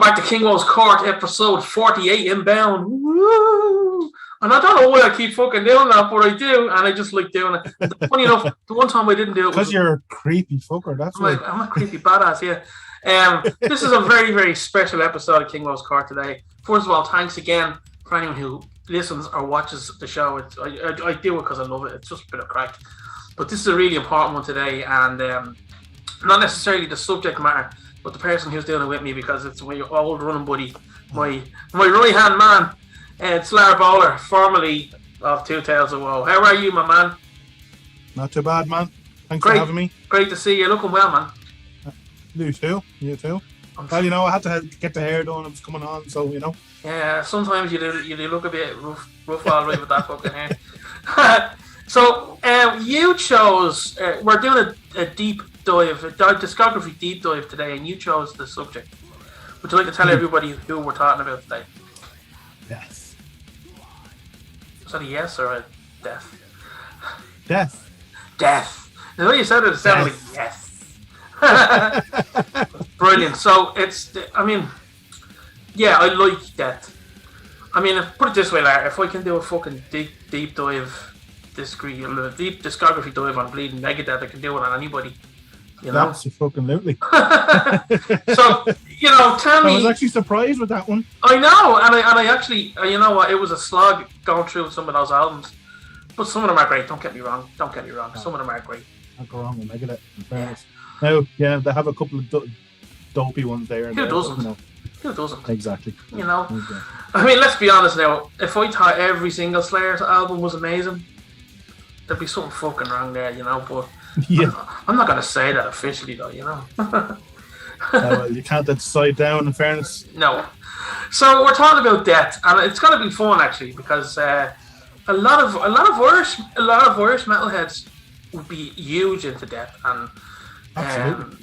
back to KingWoes Court, episode 48 inbound. Woo! And I don't know why I keep fucking doing that, but I do, and I just like doing it. Funny enough, the one time I didn't do it because you're a creepy fucker. That's why. I'm a creepy badass, yeah. This is a very, very special episode of KingWoes Court today. First of all, thanks again for anyone who listens or watches the show. I do it because I love it. It's just a bit of crack. But this is a really important one today, and not necessarily the subject matter, but the person who's doing it with me, because it's my old running buddy, my right hand man. It's Lar Bowler, formerly of Two Tales of Woe. How are you, my man? Not too bad, man. Thanks for having me. Great to see you. Looking well, man. You too. Well, you know, I had to get the hair done. It was coming on, so you know. Yeah, sometimes you look a bit rough all right with that fucking hair. So you chose. We're doing a deep dive, a discography deep dive today, and you chose the subject. Would you like to tell everybody who we're talking about today? Yes. Is that a yes or a death? Death. The way you said it sounded like yes. Brilliant. So I like death. I mean, put it this way, Lar, if I can do a fucking deep dive, deep discography dive on Bleeding Megadeth, I can do it on anybody. You know? Absolutely. So, you know, tell me. I was actually surprised with that one. I know, and I actually, you know what, it was a slog going through some of those albums, but some of them are great. Don't get me wrong. Some of them are great. Can't go wrong with Megadeth, in fairness. Now, yeah, they have a couple of dopey ones there. Who doesn't? Who doesn't? Exactly. You know, I mean, let's be honest now. If I thought every single Slayer's album was amazing, there'd be something fucking wrong there, you know. But yeah, I'm not gonna say that officially, though. You know. Well, you can't decide down. In fairness. No. So we're talking about death, and it's gonna be fun actually, because a lot of Irish metalheads would be huge into death, and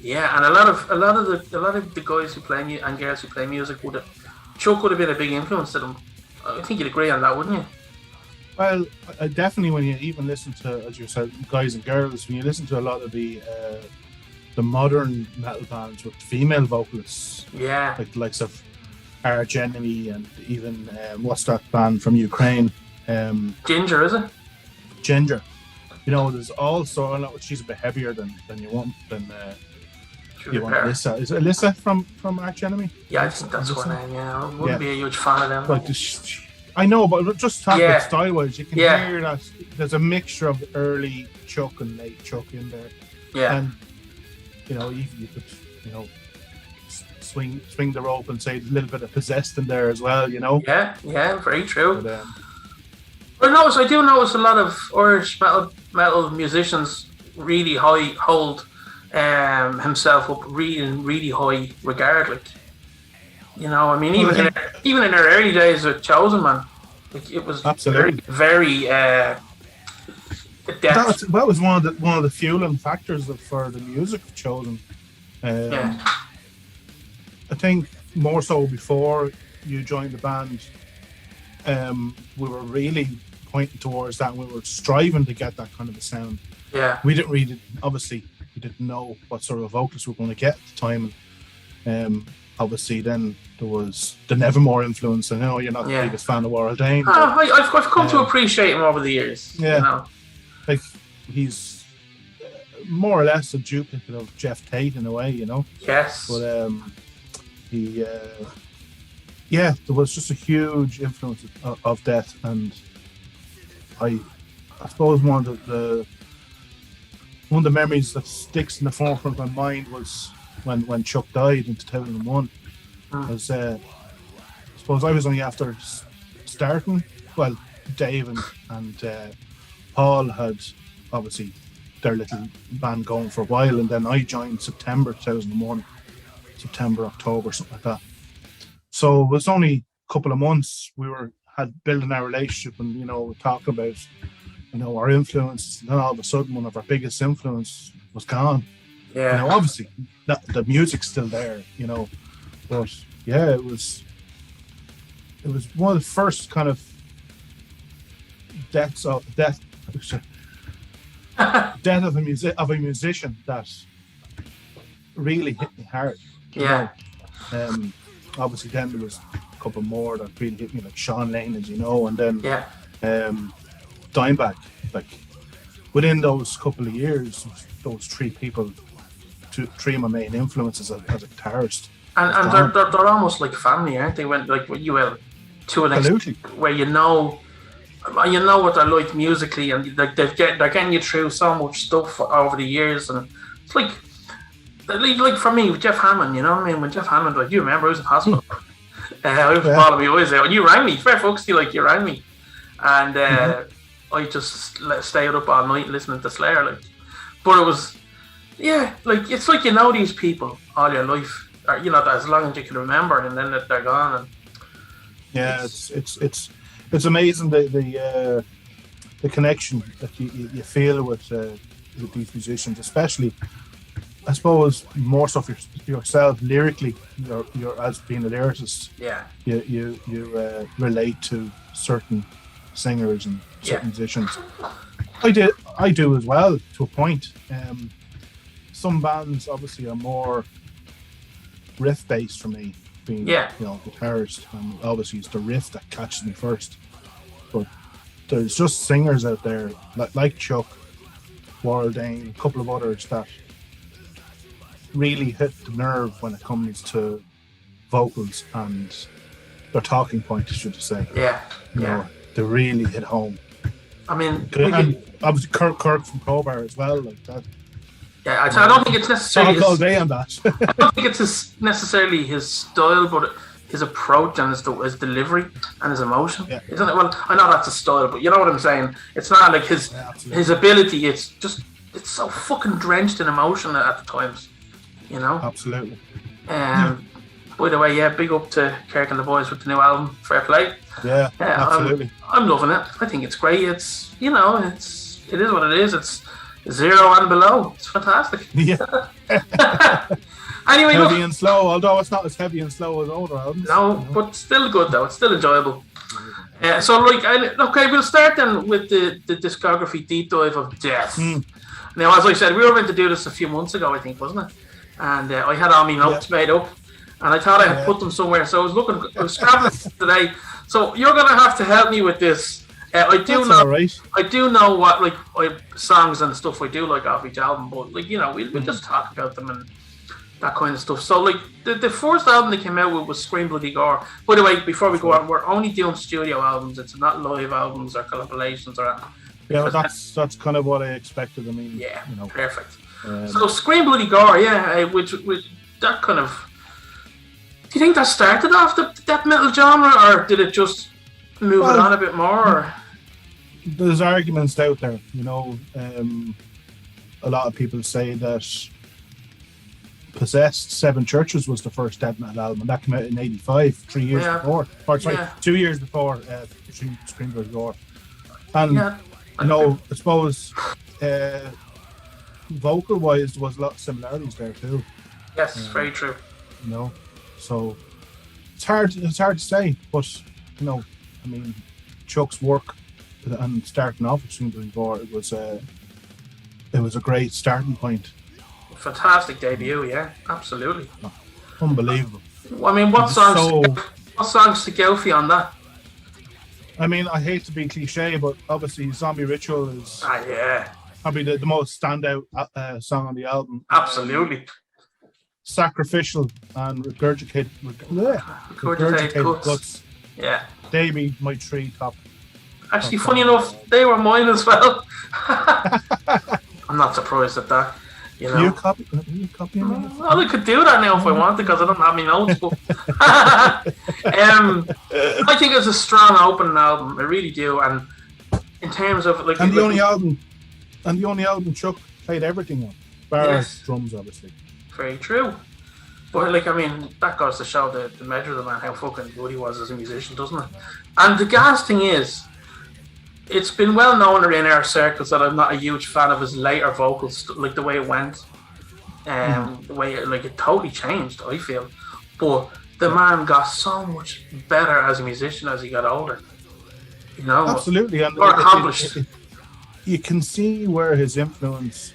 yeah, and a lot of the guys who play and girls who play music Chuck would have been a big influence to them. I think you'd agree on that, wouldn't you? Well, definitely when you even listen to, as you said, guys and girls, when you listen to a lot of the modern metal bands with female vocalists, like the likes of Arch Enemy and even what's that band from Ukraine? Ginger, is it? Ginger. You know, there's also, I know she's a bit heavier than you want Alyssa. Is it Alyssa from Arch Enemy? Yeah, I think that's her name. Yeah, I wouldn't be a huge fan of them. Like I know, but just talking style-wise, you can hear that there's a mixture of the early Chuck and late Chuck in there. Yeah. And, you know, you could, you know, swing the rope and say a little bit of Possessed in there as well, you know? Yeah, very true. But, I do notice a lot of Irish metal musicians really hold himself up really high regard, like. You know, I mean, even in their early days with Chosen, man, like, it was absolutely very that was one of the fueling factors for the music of Chosen. I think more so before you joined the band, we were really pointing towards that. We were striving to get that kind of a sound. Yeah, we didn't know what sort of vocals we were going to get at the time. Obviously, then there was the Nevermore influence. I know you're not the biggest fan of Warren Dane. I've come to appreciate him over the years. Yeah, you know? Like he's more or less a duplicate of Jeff Tate in a way, you know. Yes. But there was just a huge influence of Death, and I suppose one of the memories that sticks in the forefront of my mind was when Chuck died in 2001. Because I suppose I was only after starting. Well, Dave and Paul had obviously their little band going for a while, and then I joined September 2001, October, something like that. So it was only a couple of months we had building our relationship, and you know, talking about, you know, our influence. And then all of a sudden, one of our biggest influence was gone. Yeah. You know, obviously, the music's still there, you know, but yeah, it was one of the first kind of death of a musician that really hit me hard. Yeah. obviously then there was a couple more that really hit me, like Sean Lane, as you know, and then Dimebag. Like within those couple of years, those three people, three of my main influences as a guitarist. And they're almost like family, aren't they? When like you will to an extent where you know what they're like musically, and like they're getting you through so much stuff over the years, and it's like for me with Jeff Hammond, you know what I mean? When Jeff Hammond, like, you remember, I was in hospital. I was following me always there, and you rang me. Fair folks, you rang me, and I just stayed up all night listening to Slayer, like. But it was, like it's like you know these people all your life, or, you know, as long as you can remember, and then they're gone. And it's amazing the connection that you feel with these musicians, especially. I suppose more so for yourself lyrically, you're as being a lyricist. Yeah. You relate to certain singers and certain musicians. I do as well, to a point. Some bands obviously are more riff based for me, being guitarist, and obviously it's the riff that catches me first. But there's just singers out there like Chuck, Warrell Dane, a couple of others that really hit the nerve when it comes to vocals and their talking point, should I say. You know, they really hit home. I mean, and obviously Kirk from Crowbar as well, like that. Yeah, I don't think it's necessarily all day on that. I don't think it's necessarily his style, but his approach and his delivery and his emotion. Yeah. Isn't it? Well, I know that's a style, but you know what I'm saying. It's not like his ability. It's so fucking drenched in emotion at the times. You know? Absolutely. By the way, big up to Kirk and the boys with the new album, Fair Play. Yeah, absolutely. I'm loving it. I think it's great. It's, you know, it is what it is. It's 0 and below. It's fantastic. Yeah. Anyway, heavy and slow, although it's not as heavy and slow as older albums. No, but still good though. It's still enjoyable. So, we'll start then with the discography deep dive of Death. Now, as I said, we were meant to do this a few months ago, I think, wasn't it? And I had all my notes made up, and I thought I had put them somewhere. So I was scrabbling today. So you're gonna have to help me with this. I do know what songs and stuff I do like off each album, but we just talk about them and that kind of stuff. So the first album they came out with was Scream Bloody Gore. By the way, before we go on, we're only doing studio albums. It's not live albums or collaborations or anything. Yeah, that's kind of what I expected. I mean, perfect. So Scream Bloody Gore, which that kind of. Do you think that started off the death metal genre, or did it just move it on a bit more? Or? There's arguments out there, a lot of people say that Possessed Seven Churches was the first death metal album, and that came out in '85, 3 years before. Or 2 years before Scream Bloody Gore. And I suppose vocal-wise, there was a lot of similarities there too. Yes, very true. So it's hard to say, but I mean, Chuck's work and starting off with Scream Bloody Gore, it was a great starting point. Fantastic debut, absolutely. Unbelievable. I mean, what songs stick out for you on that? I mean, I hate to be cliche, but obviously Zombie Ritual is probably the most standout song on the album. Absolutely. Sacrificial and Regurgitated Guts. Yeah. They be my three top. Actually, funny enough, they were mine as well. I'm not surprised at that. You copy them? Well, I could do that now if I wanted, because I don't have my notes. But I think it's a strong opening album. I really do. And in terms of the only album Chuck played everything on, bar drums, obviously. Very true. But that goes to show the measure of the man, how fucking good he was as a musician, doesn't it? And the gas thing is, it's been well known in our circles that I'm not a huge fan of his later vocals, like the way it went, the way it totally changed, I feel. But the man got so much better as a musician as he got older. Absolutely, and more accomplished. You can see where his influence,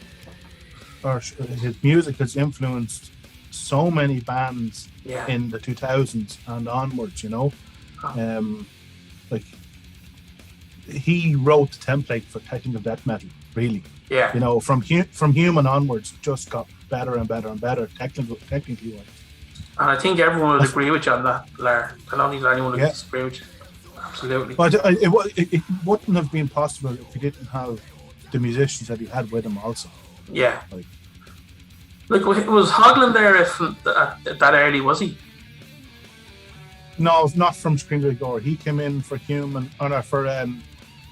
or his music, has influenced so many bands Yeah. in the 2000s and onwards, you know. Like, he wrote the template for technical death metal, really. Yeah. You know, from Human onwards, it just got better and better and better, technically wise. And I think everyone would agree with you on that, Lar. I don't think anyone would disagree with you. Absolutely. But it wouldn't have been possible if he didn't have the musicians that he had with him also. Yeah. Like was Hoagland there at that early, was he? No, not from Scream to the Gore. He came in for Human, or for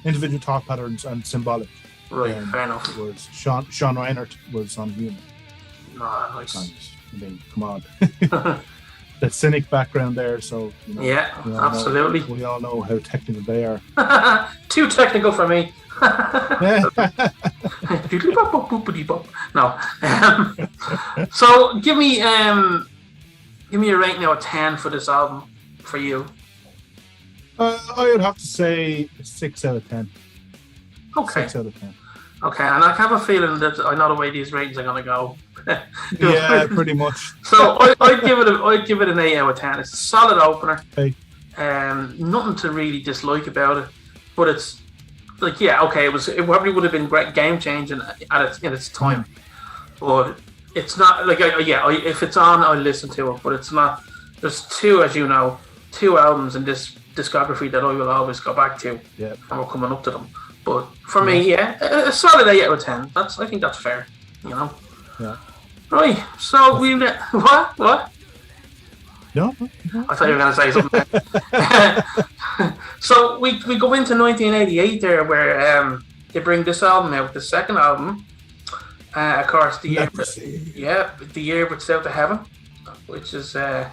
Individual Thought Patterns and Symbolic. Right, fair enough. It was Sean Reinert was on Human. Oh, nice. I mean, come on. The cynic background there, so you know, yeah, absolutely. We all know how technical they are. Too technical for me. No. So give me a rating now, a 10 for this album for you. I would have to say 6 out of 10. Okay. 6 out of 10. Okay, and I have a feeling that I know the way these ratings are going to go. Yeah, pretty much. So I'd give it an 8 out of 10. It's a solid opener. Hey. Nothing to really dislike about it, but it's like, yeah, okay, it probably would have been great, game changing in its time, but it's not like if it's on, I'll listen to it, but it's not. There's two albums in this discography that I will always go back to, and we're coming up to them. But for me, a solid 8 out of 10. I think that's fair, you know. Yeah. Right. So we what? No. I thought you were going to say something. So we go into 1988 there, where they bring this album out, the second album. Of course, the year without the heaven, which is a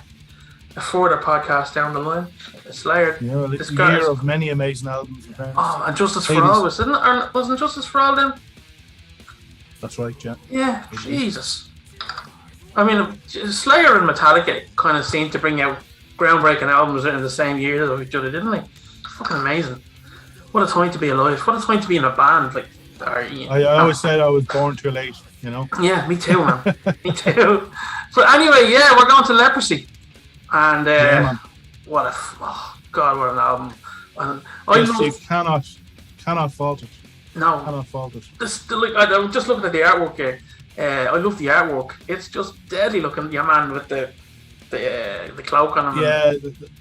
further podcast down the line. Slayer. Yeah, the year of many amazing albums. Oh, and Justice for All wasn't Justice for All then? That's right, yeah. Yeah, Jesus. I mean, Slayer and Metallica kind of seemed to bring out groundbreaking albums in the same year as each other, didn't they? Fucking amazing. What a time to be alive. What a time to be in a band. Like, I always said I was born too late, you know? Yeah, me too, man. Me too. So anyway, we're going to Leprosy. And what an album. And you cannot fault it. No. Cannot fault it. I'm just looking at the artwork here. I love the artwork. It's just deadly looking. Your man with the cloak on him. Yeah,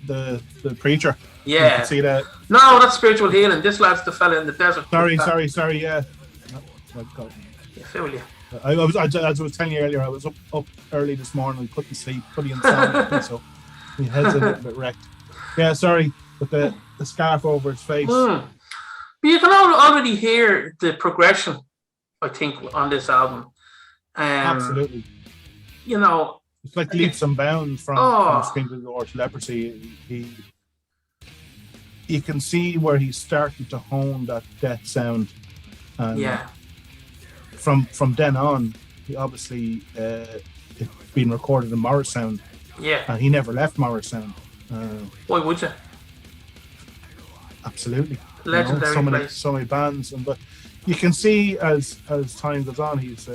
the preacher. Yeah. You can see that. No, that's spiritual healing. This lad's the fella in the desert. Sorry. Yeah. I feel you. As I was telling you earlier, I was up early this morning. I couldn't sleep, pretty insane, so my head's a little bit wrecked. Yeah, sorry, with the scarf over his face. But you can already hear the progression, I think, on this album. Absolutely. You know, it's like leaps and bounds from Scream to the Gore to Leprosy. You can see where he's starting to hone that death sound. From then on, he obviously it's been recorded in Morrisound. Yeah. And he never left Morrisound. Why would you? Absolutely. Legendary place. So many bands, but you can see as time goes on, he's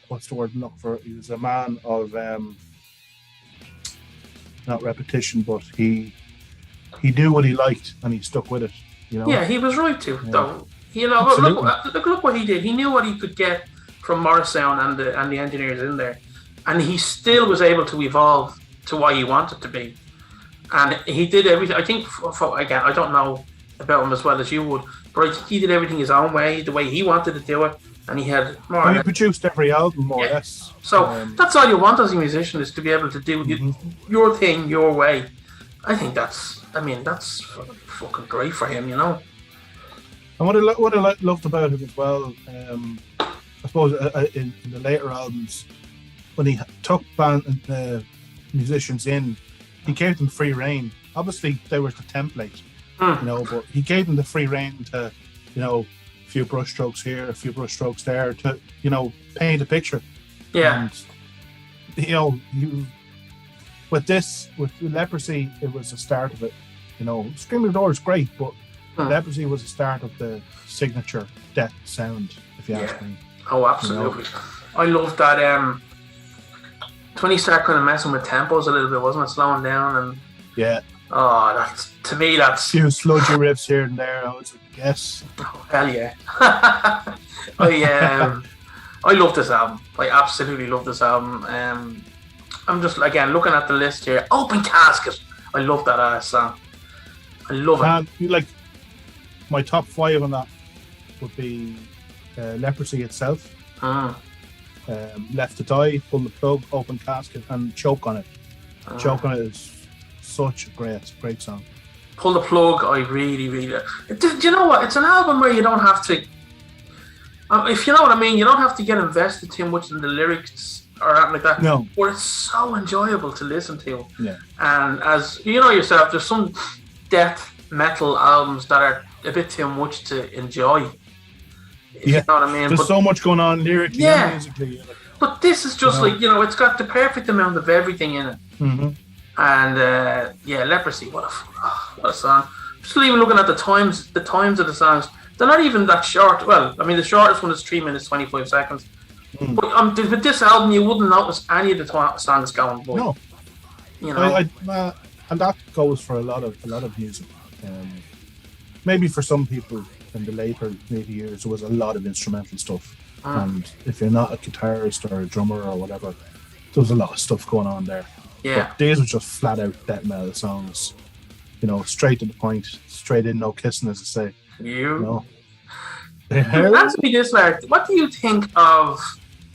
what's the word I'm looking for? He's a man of not repetition, but he knew what he liked and he stuck with it. You know? Yeah, he was right to though. You know, look what he did. He knew what he could get from Morrisound and the engineers in there, and he still was able to evolve to what he wanted to be. And he did everything. I think, again, I don't know about him as well as you would, but I think he did everything his own way, the way he wanted to do it, and he had more. And he produced every album, more or less. So that's all you want as a musician, is to be able to do your thing your way. I think that's fucking great for him, you know. And what I loved about it as well, I suppose in the later albums, when he took musicians in, he gave them free reign. Obviously, they were the template, you know, but he gave them the free reign to, you know, a few brush strokes here, a few brush strokes there, to, you know, paint a picture. Yeah. And, you know, with Leprosy, it was the start of it. You know, Scream of the Door is great, but Leprosy was the start of the signature death sound, if you ask me. Oh, absolutely. You know? I love that. When he started kind of messing with tempos a little bit, wasn't it? Slowing down and Yeah. oh, that's to me. That's few sludgy riffs here and there. I was like, yes. Oh, hell yeah. I love this album. I absolutely love this album. I'm just again looking at the list here. Open Casket. I love that song. I love it. Like my top 5 on that would be Leprosy itself. Left to Die, Pull the Plug, Open Casket, and Choke on It. Choke on It is such a great song. Pull the Plug, I really, really. Do you know what? It's an album where you don't have to. If you know what I mean, you don't have to get invested too much in the lyrics or anything like that. No. But it's so enjoyable to listen to. Yeah. And as you know yourself, there's some death metal albums that are a bit too much to enjoy. You know what I mean? There's so much going on lyrically and musically. But this is just like, it's got the perfect amount of everything in it. Mm-hmm. And Leprosy, what a song. Just even looking at the times of the songs, they're not even that short. Well, I mean, the shortest one is 3 minutes 25 seconds. But with this album, you wouldn't notice any of the songs going by. No, and that goes for a lot of music. Maybe for some people in the later years, there was a lot of instrumental stuff. And if you're not a guitarist or a drummer or whatever, there was a lot of stuff going on there. Yeah, but these were just flat out death metal songs. Straight to the point, straight in, no kissing, as I say. Answer me this, Larry. What do you think of?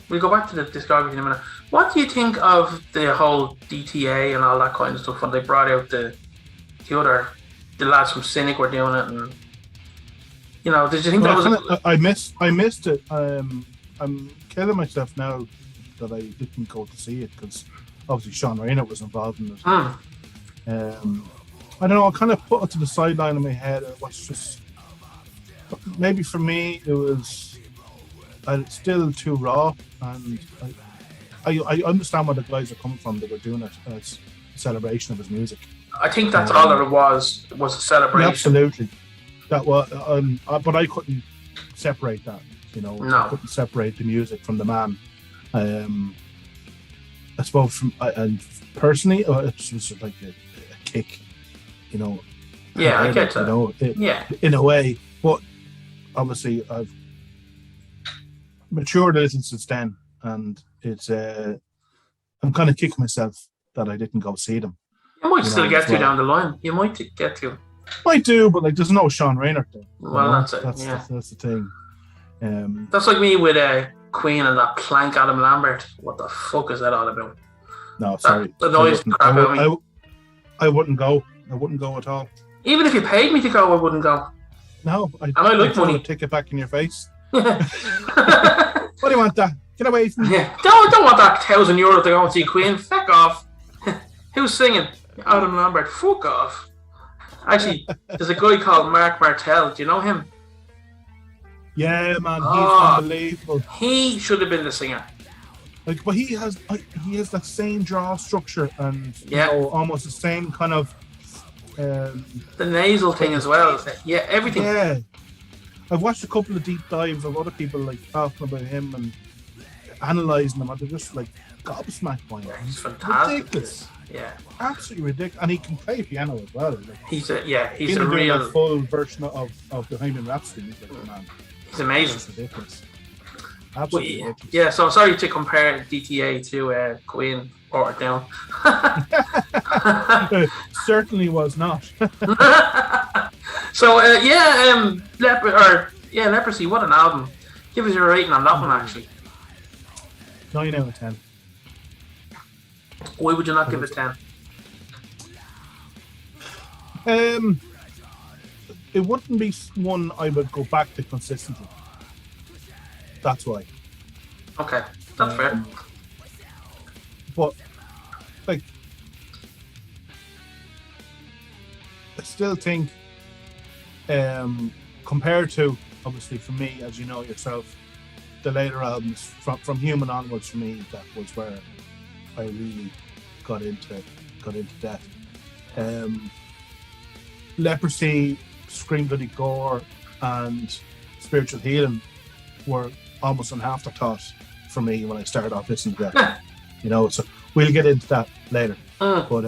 We'll go back to the discography in a minute. What do you think of the whole DTA and all that kind of stuff when they brought out the lads from Cynic were doing it, and did you think that was? I missed it. I'm killing myself now that I didn't go to see it because obviously Sean Rayner was involved in it. I don't know. I kind of put it to the sideline in my head. It was just maybe for me it was still too raw, and I understand where the guys are coming from. They were doing it as a celebration of his music. I think that's all that it was a celebration. Absolutely, that was. But I couldn't separate that. No. I couldn't separate the music from the man. I suppose and personally, it was just like a kick. Yeah, I get that. In a way, but obviously I've matured a little since then, and it's I'm kind of kicking myself that I didn't go see them. You might still get to down the line. You might get to. Might do, but there's no Sean Rayner there. Well, that's it. That's the thing. That's like me with Queen and that plank Adam Lambert. What the fuck is that all about? No, sorry. That annoys the crap out of me. I wouldn't go. I wouldn't go at all. Even if you paid me to go, I wouldn't go. No, I like money. Take it back in your face. What do you want that? Get away from me. Yeah. Don't want that €1,000 to go and see Queen. Fuck off. Who's singing? Adam Lambert. Fuck off. Actually, there's a guy called Mark Martel. Do you know him? Yeah, man. He's unbelievable. He should have been the singer. But he has that same draw structure and almost the same kind of the nasal thing as well. Yeah, everything. Yeah, I've watched a couple of deep dives of other people like talking about him and analysing them, and they're just like gobsmacked by him. Yeah, he's fantastic. Ridiculous. Yeah, absolutely ridiculous, and he can play piano as well. Like, he's a real full version of Bohemian Rhapsody. Man. He's amazing. It's ridiculous. Absolutely ridiculous. Yeah, so sorry to compare DTA to Queen or down. Certainly was not. So Leprosy. What an album! Give us your rating on that one, actually. 9 out of 10. Why would you not give it 10? It wouldn't be one I would go back to consistently. That's why. Okay, that's fair. But I still think, compared to obviously for me, as you know yourself, the later albums from Human onwards, for me, that was where I really got into death. Leprosy, Scream Bloody Gore, and Spiritual Healing were almost an afterthought for me when I started off listening to that. You know, so we'll get into that later. But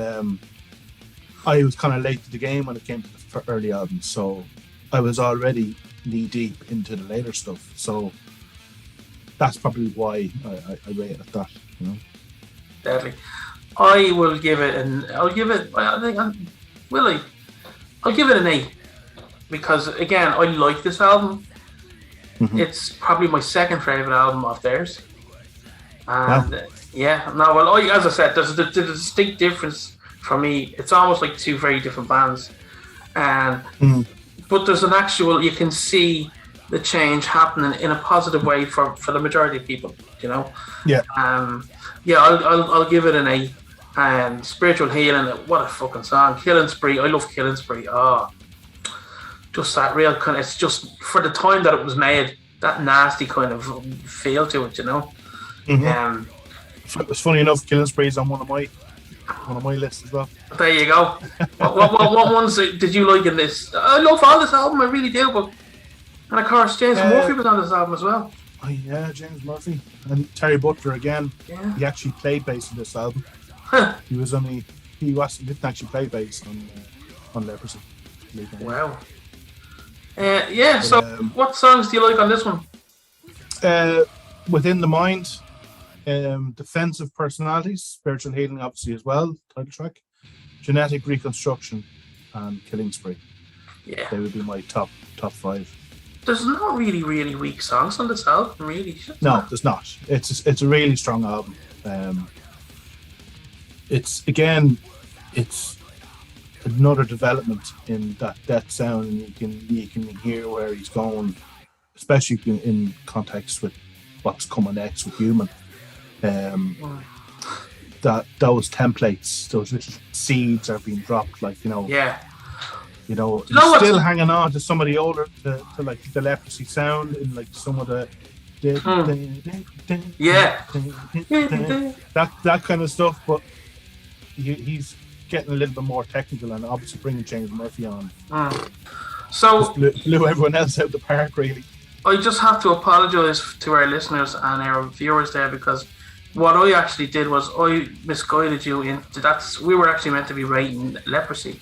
I was kind of late to the game when it came to the early albums, so I was already knee deep into the later stuff. So that's probably why I rate it at that. You know, deadly. I will give it I'll give it an 8 because again I like this album. It's probably my second favorite album of theirs. And as I said, there's a distinct difference for me. It's almost like two very different bands, and but there's an actual, you can see the change happening in a positive way for the majority of people. You know. I'll give it an 8. And Spiritual Healing, what a fucking song. Killing Spree, I love Killing Spree. Just that real kind of, it's just for the time that it was made, that nasty kind of feel to it, you know. It's funny enough, Killing Spree is on one of my lists as well. There you go. what ones did you like in this? I love all this album, I really do. And of course, James Murphy was on this album as well. Oh yeah, James Murphy and Terry Butler again. Yeah. He actually played bass in this album. He didn't actually play bass on Leprosy. Wow. So what songs do you like on this one? Within the Mind, Defensive Personalities, Spiritual Healing obviously as well, title track, Genetic Reconstruction, and Killing Spree. Yeah. They would be my top 5. There's not really, really weak songs on this album, really. No, there's not. It's a really strong album. It's another development in that death sound, and you can hear where he's going, especially in context with what's coming next with Human. That those templates, those little seeds are being dropped, like, you know. Yeah. You know, still hanging on to some of the older, to like the Leprosy sound, and like some of the that kind of stuff, but he's getting a little bit more technical, and obviously bringing James Murphy on. So blew everyone else out the park, really. I just have to apologise to our listeners and our viewers there, because what I actually did was I misguided you into that. We were actually meant to be rating Leprosy,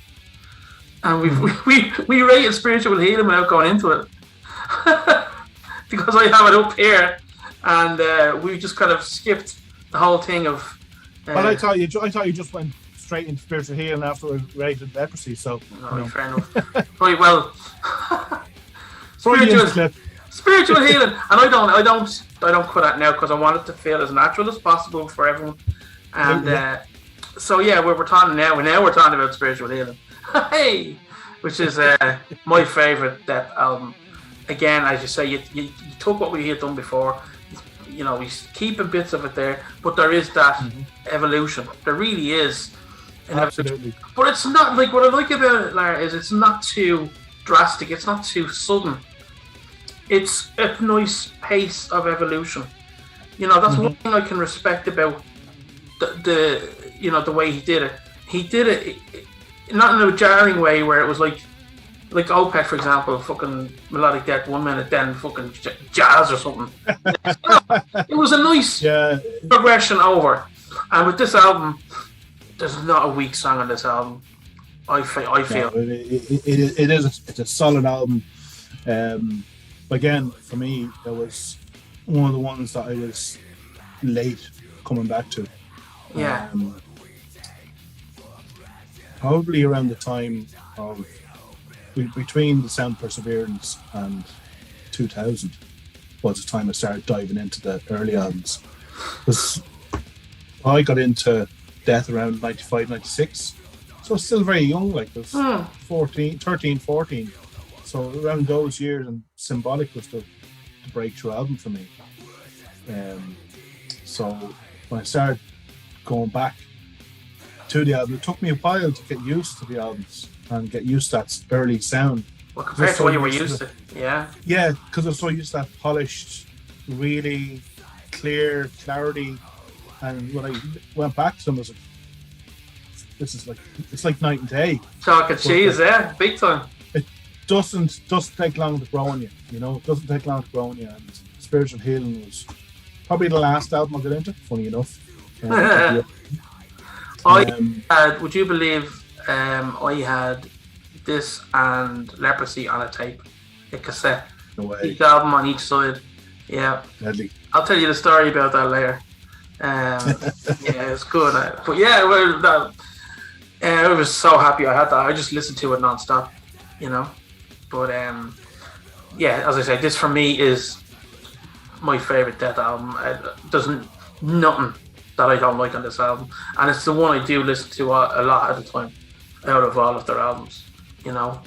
and we rated Spiritual Healing without going into it because I have it up here, and we just kind of skipped the whole thing of. Well, I thought you just went straight into Spiritual Healing after we rated Leprosy. So fair enough. Right, well, spiritual healing, and I don't quit that now because I want it to feel as natural as possible for everyone. And so we're talking now. We're talking about Spiritual Healing, hey, which is my favorite Death album. Again, as you say, you took what we had done before. You know, we keeping bits of it there, but there is that evolution. There really is. Absolutely. But it's not like, what I like about it, Lar, is it's not too drastic. It's not too sudden. It's a nice pace of evolution. You know, that's one thing I can respect about the way he did it. He did it not in a jarring way where it was like Opeth, for example, fucking melodic death 1 minute, then fucking jazz or something. It was a nice progression over. And with this album, there's not a weak song on this album. I feel. It's a solid album. Again, for me, it was one of the ones that I was late coming back to. Yeah. Probably around the time of between the Sound Perseverance and 2000 was the time I started diving into the early albums. Because I got into Death around 95, 96. So it's still very young, like I was 13, 14. So around those years, and Symbolic was the breakthrough album for me. So when I started going back to the album, it took me a while to get used to the albums and get used to that early sound. Well, compared to what you were used to, yeah. Yeah, because I was so used to that polished, really clear clarity. And when I went back to them, I was like, it's like night and day. Chalk and cheese, big time. It doesn't take long to grow on you, you know. It doesn't take long to grow on you. And Spiritual Healing was probably the last album I got into. Funny enough. Would you believe I had this and Leprosy on a tape, a cassette. No way. Each album on each side. Yeah. Deadly. I'll tell you the story about that later. Yeah, it's good. But yeah, well, I was so happy I had that. I just listened to it non-stop, you know. But yeah, as I said, this for me is my favourite Death album. There's nothing that I don't like on this album, and it's the one I do listen to a lot at the time out of all of their albums, you know.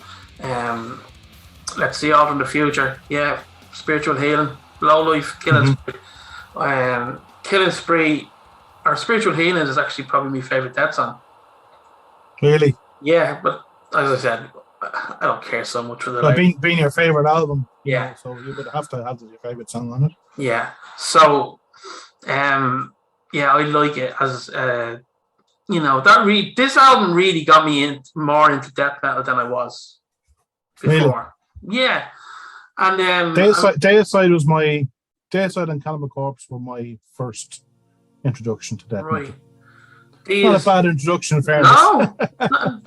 Let's see, All from the Future, yeah, Spiritual Healing, Low Life, Killing Spree. Killing Spree, or Spiritual Healing is actually probably my favourite Death song. Really? Yeah, but as I said, I don't care so much for the but being your favourite album, yeah, know, so you would have to have your favourite song on it. Yeah, so yeah, I like it as you know, this album really got me more into death metal than I was before. Really? Yeah, and Deicide was my Deicide and Cannibal Corpse were my first introduction to death metal. Not a bad introduction, fairness. No,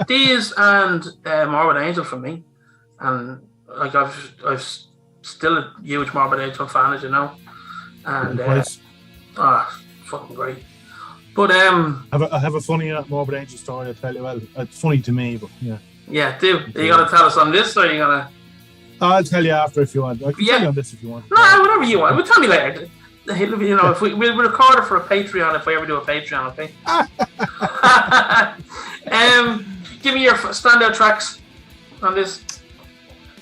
these and Morbid Angel for me, and like I've still a huge Morbid Angel fan, as you know, and fucking great. But I have a funny Morbid Angel story. I'll tell you. Well, it's funny to me, but yeah. Yeah, do are you gonna tell us on this, or are you gonna? I'll tell you after if you want. I can tell you on this if you want. No, whatever you want. Well, tell me later. You know, if we'll record it for a Patreon if we ever do a Patreon, okay? Give me your standout tracks on this.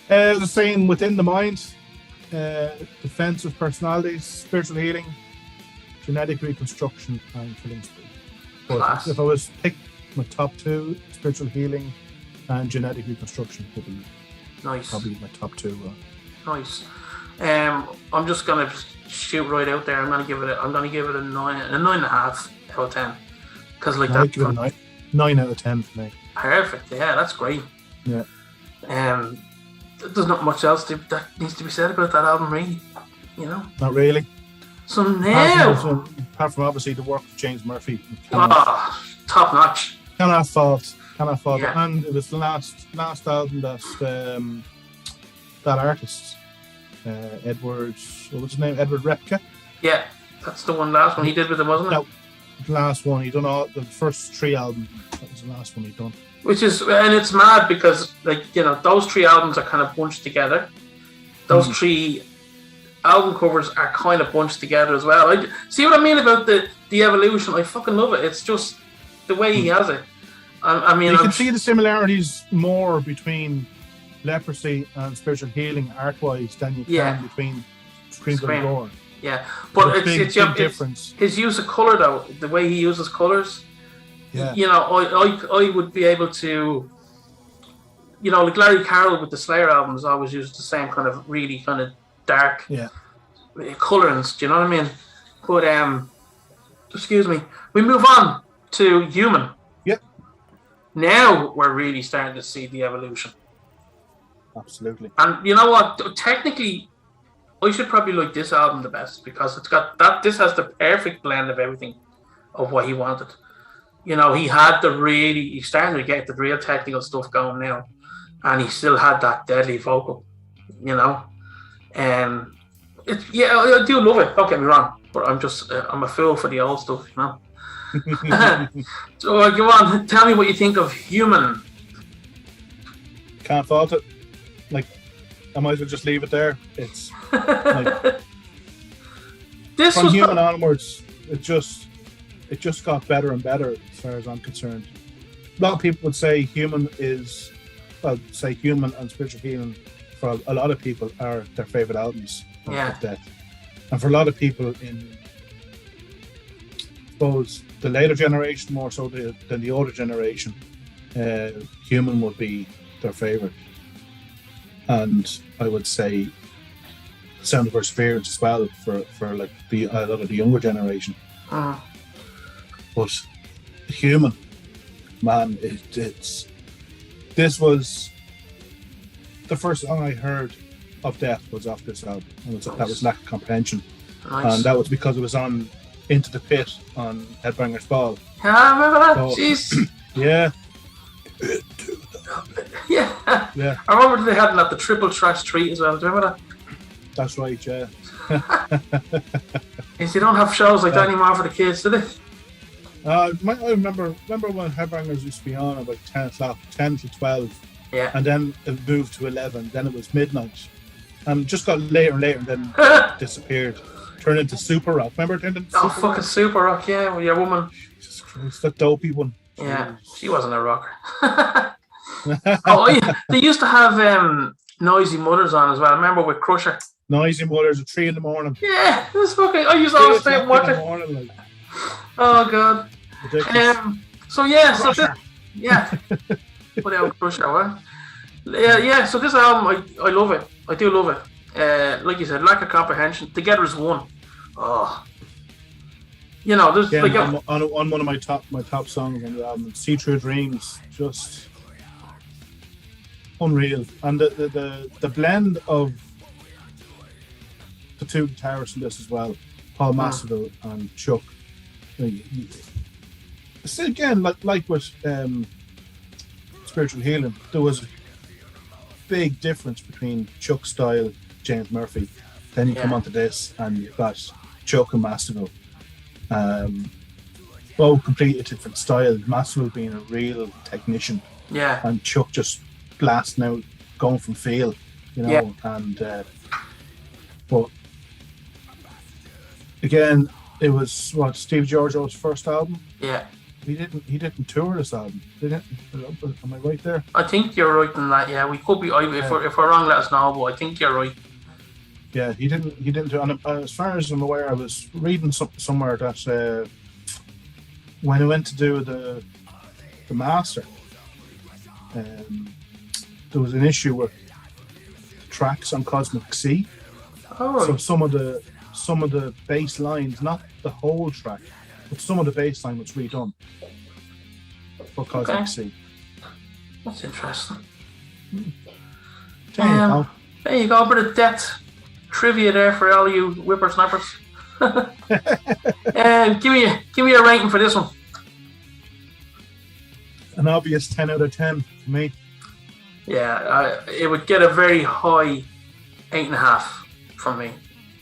The same, Within the Mind, Defensive Personalities, Spiritual Healing, Genetic Reconstruction, and Killing Spree. But if I was to pick my top two, Spiritual Healing and Genetic Reconstruction would be probably my top two. Nice. I'm just gonna shoot right out there. I'm gonna give it a 9.5 out of 10. Because like that, give it a 9 out of 10 for me. Perfect. Yeah, that's great. Yeah. There's not much else that needs to be said about that album, really. You know. Not really. So now, apart from obviously the work of James Murphy. Top notch. Cannot fault. Yeah. And it was the last album that that artist. Edward, what was his name? Edward Repka. Yeah, that's the last one he did with him, wasn't it? No, the last one he done the first 3 albums. That was the last one he done. Which is, and it's mad because, like, you know, those 3 albums are kind of bunched together. Those 3 album covers are kind of bunched together as well. I see what I mean about the evolution. I fucking love it. It's just the way he has it. I mean, you can see the similarities more between Leprosy and Spiritual Healing art-wise than you can between Scream and Gore. Yeah, but it's difference. His use of colour, though, the way he uses colours. Yeah. You know, I would be able to, you know, like Larry Carroll with the Slayer albums always used the same kind of really kind of dark colourings. Do you know what I mean? But excuse me, we move on to Human. Yep. Now we're really starting to see the evolution. Absolutely. And you know what? Technically, I should probably like this album the best because it's got that. This has the perfect blend of everything of what he wanted. You know, he's starting to get the real technical stuff going now, and he still had that deadly vocal. You know, I do love it. Don't get me wrong, but I'm a fool for the old stuff. You know. So go on, tell me what you think of Human. Can't fault it. Like, I might as well just leave it there. It's like from Human onwards, it just got better and better as far as I'm concerned. A lot of people would say Human and Spiritual Healing for a lot of people are their favourite albums of Death. And for a lot of people in, I suppose, the later generation more so than the older generation, Human would be their favourite. And I would say Sound of Perseverance as well for like a lot of the younger generation. But Human, man, this was the first song I heard of Death was off this album. That was Lack of Comprehension. Nice. And that was because it was on Into the Pit on Headbangers Ball. I remember that. So, Jeez. Yeah. Yeah. Yeah. I remember they had the triple trash treat as well. Do you remember that? That's right, yeah. Yes, you don't have shows like that anymore for the kids, do they? I remember when Headbangers used to be on about 10 o'clock, 10 to 12. Yeah. And then it moved to 11. Then it was midnight. And just got later and later and then disappeared. Turned into Super Rock. Remember it turned into Super fucking Rock? Super Rock, yeah, with your woman. Jesus Christ, that dopey one. Yeah, she wasn't a rocker. Yeah. They used to have Noisy Mothers on as well. I remember with Crusher. Noisy Mothers at 3 in the morning. Yeah, it was fucking. I used to always stay and watch it. Like. Oh god. Ridiculous. So yeah, Crusher. so this, yeah. Put out Crusher, what? Yeah. So this album, I love it. I do love it. Like you said, lack of comprehension. Together as one. Oh. You know, there's on one of my top songs on the album, "See Through Dreams," just unreal, and the blend of the two guitarists in this as well, Paul Masvidal and Chuck. It's again like with Spiritual Healing, there was a big difference between Chuck's style, James Murphy. Then you come onto this, and you've got Chuck and Masvidal. Both completely different styles. Masvidal being a real technician, and Chuck just blasting out, going from feel, and but again, it was Steve Giorgio's first album. Yeah. He didn't tour this album. Am I right there? I think you're right in that. Yeah, we could be. If we're wrong, let us know. But I think you're right. Yeah, he didn't do. And as far as I'm aware, I was reading somewhere that when he went to do the master, there was an issue with the tracks on Cosmic Sea. Oh. So some of the bass lines, not the whole track, but some of the bass line was redone for Cosmic Sea. That's interesting. There you go, a bit of depth trivia there for all you whippersnappers. Give me a rating for this one. An obvious 10 out of 10 for me. Yeah, it would get a very high 8.5 from me.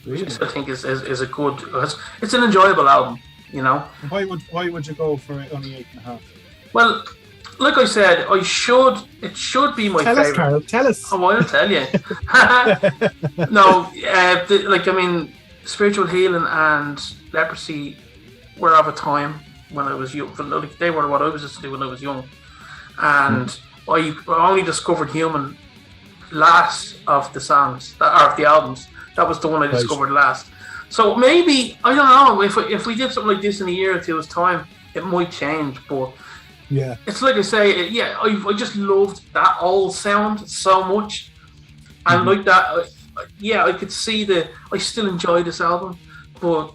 Really? Which I think is a good. It's an enjoyable album, you know. Why would you go for only 8.5? Well, like I said, it should be my favorite. Tell us, Carl. Tell us. Oh, I'll tell you. No, Spiritual Healing and Leprosy were of a time when I was young. They were what I was used to do when I was young, and I only discovered Human last of the songs or of the albums. That was the one I discovered last. So maybe, I don't know, if we did something like this in a year or two's time, it might change. But yeah, it's like I say, I just loved that old sound so much, and like that. I could see I still enjoy this album, but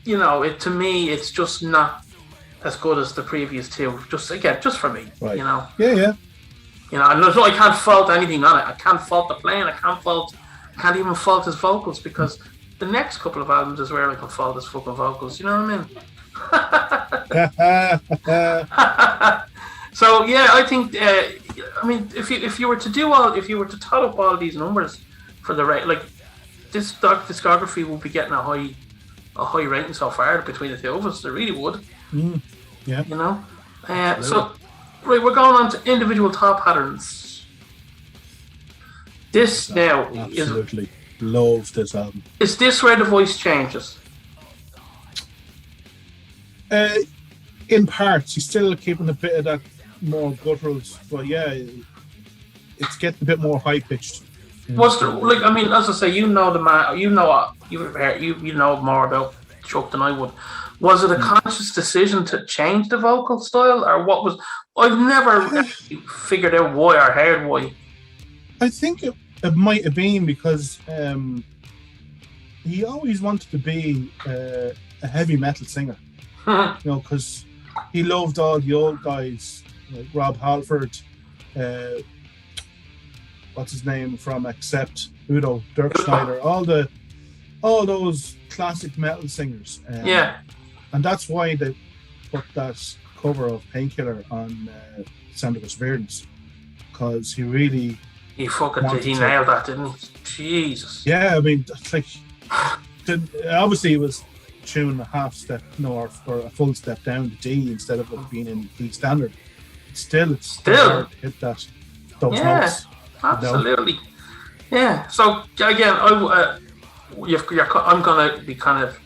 to me, it's just not as good as the previous two. Just for me, right. Yeah. And I can't fault anything on it. I can't fault the playing. I can't even fault his vocals, because the next couple of albums is where I can fault his fucking vocals. You know what I mean? So yeah, I think. If you were to tot up all these numbers for the rate, like this discography will be getting a high rating so far between the two of us. They really would. Yeah. So right, we're going on to individual top patterns. This now absolutely love this album. Is this where the voice changes? In parts, he's still keeping a bit of that more gutturals, but yeah, it's getting a bit more high pitched. What's the as I say, you know the man, you know more about Chuck than I would. Was it a conscious decision to change the vocal style, or what was? I've never figured out why or heard why. I think it might have been because he always wanted to be a heavy metal singer, because he loved all the old guys like Rob Halford, what's his name from Accept, Udo, Dirk Schneider, all the all those classic metal singers. Yeah. And that's why they put that cover of Painkiller on Sound of Perseverance, because he really He nailed that, didn't he? Jesus. Yeah, I mean, like, obviously it was tune a half step, or a full step down to D instead of it being in D standard. Still hard to hit those notes. Absolutely. You know? Yeah. So again, I'm gonna be kind of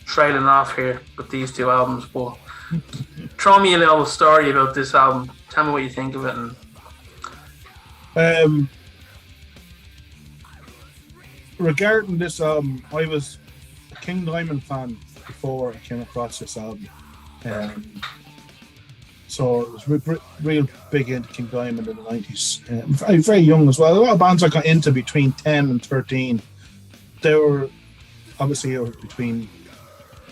trailing off here with these two albums, but throw me a little story about this album. Tell me what you think of it. And regarding this album, I was a King Diamond fan before I came across this album. So I was real big into King Diamond in the 90s. Very, very young as well. A lot of bands I got into between 10 and 13. They were obviously between,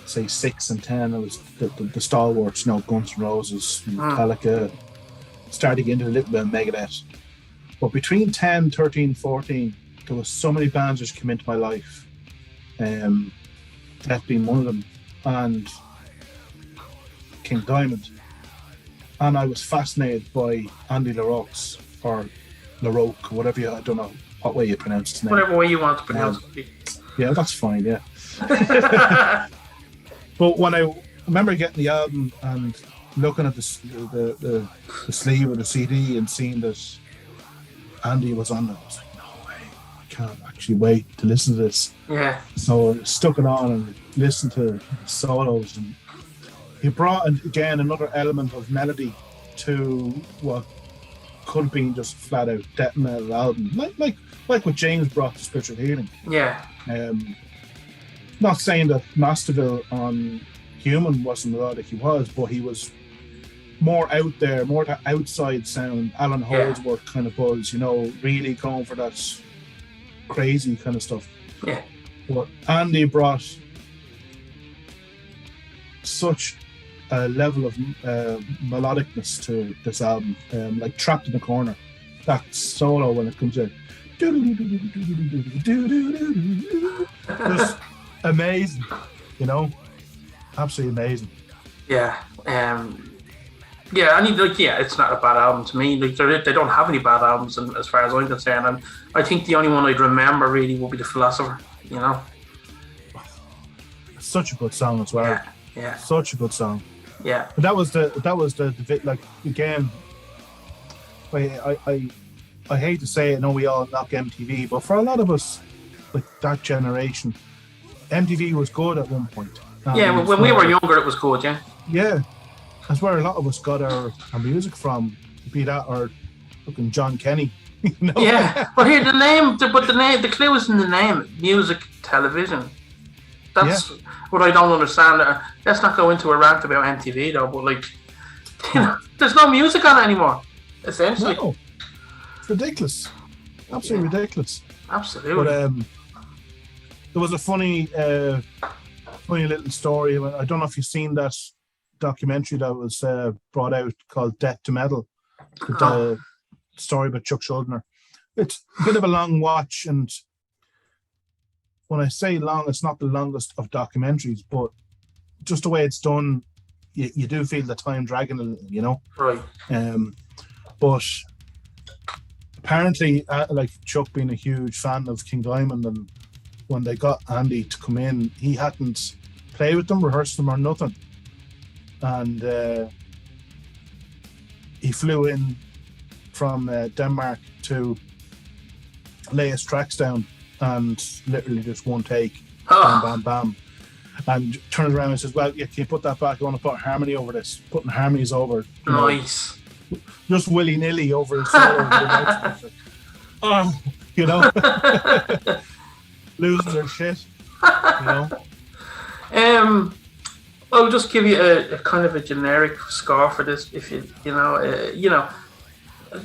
say, 6 and 10. It was the stalwarts, Guns N' Roses, Metallica, starting into a little bit of Megadeth. But between 10, 13, 14, there was so many bands which came into my life. That being one of them, and King Diamond. And I was fascinated by Andy LaRocque's, or LaRocque, whatever I don't know what way you pronounce his name. Whatever way you want to pronounce it. Yeah, that's fine, yeah. But when I remember getting the album and looking at the sleeve of the CD and seeing that Andy was on it, I was like, no way, I can't actually wait to listen to this. Yeah. So I stuck it on and listened to the solos, and he brought again another element of melody to what could have been just flat out death metal album, like what James brought to Spiritual Healing. Yeah. Not saying that Masterville on Human wasn't melodic, he was, but he was more out there, more that outside sound, Alan Holdsworth kind of buzz, really going for that crazy kind of stuff. Yeah. But Andy brought such a level of melodicness to this album, like Trapped in the Corner. That solo when it comes in, just amazing, absolutely amazing. Yeah. It's not a bad album to me. Like they don't have any bad albums, as far as I'm concerned. And I think the only one I'd remember really would be The Philosopher. It's such a good song as well. Yeah. Such a good song. Yeah. But that was the like, again. I hate to say it. No, we all knock MTV, but for a lot of us, like that generation, MTV was good at one point. Yeah, when we were younger, it was good. Yeah. Yeah. That's where a lot of us got our music from, be that or fucking John Kenny. Yeah, but here the clue is in the name, music television. That's what I don't understand. Let's not go into a rant about MTV though, but there's no music on it anymore, essentially. No. It's ridiculous. Absolutely ridiculous. Absolutely. But there was a funny little story. I don't know if you've seen that documentary that was brought out called Death to Metal, the story about Chuck Schuldiner. It's a bit of a long watch, and when I say long, it's not the longest of documentaries, but just the way it's done, you do feel the time dragging a little, Right. But apparently, like Chuck being a huge fan of King Diamond, and when they got Andy to come in, he hadn't played with them, rehearsed them or nothing. And he flew in from Denmark to lay his tracks down, and literally just one take, bam, bam, bam, and turned around and says, "Well, can you put that back? I want to put harmony over this." Putting harmonies over, nice, just willy nilly over his solo. Losing their shit, I'll just give you a kind of a generic score for this. If I'll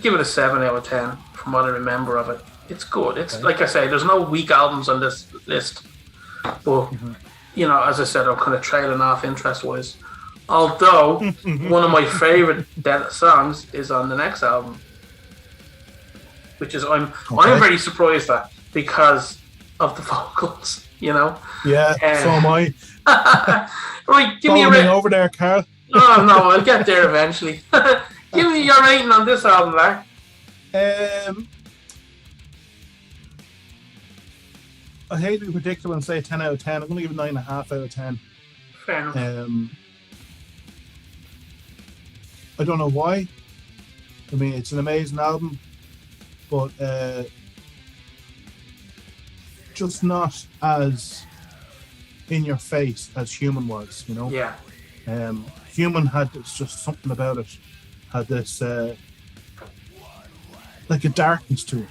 give it a 7 out of 10 from what I remember of it. It's good. It's like I say, there's no weak albums on this list, but as I said, I'm kind of trailing off interest-wise. Although one of my favorite songs is on the next album, which is I'm very surprised at because of the vocals. You know. Yeah, so am I. Right, give me a rating over there, Carl. Oh no, I'll get there eventually. Give me your rating on this album, Lar. I hate to be predictable and say 10 out of 10. I'm going to give it 9.5 out of 10. Fair enough. I don't know why. I mean, it's an amazing album, but just not as in your face as Human was, you know? Yeah. Human had just something about it, had this like a darkness to it.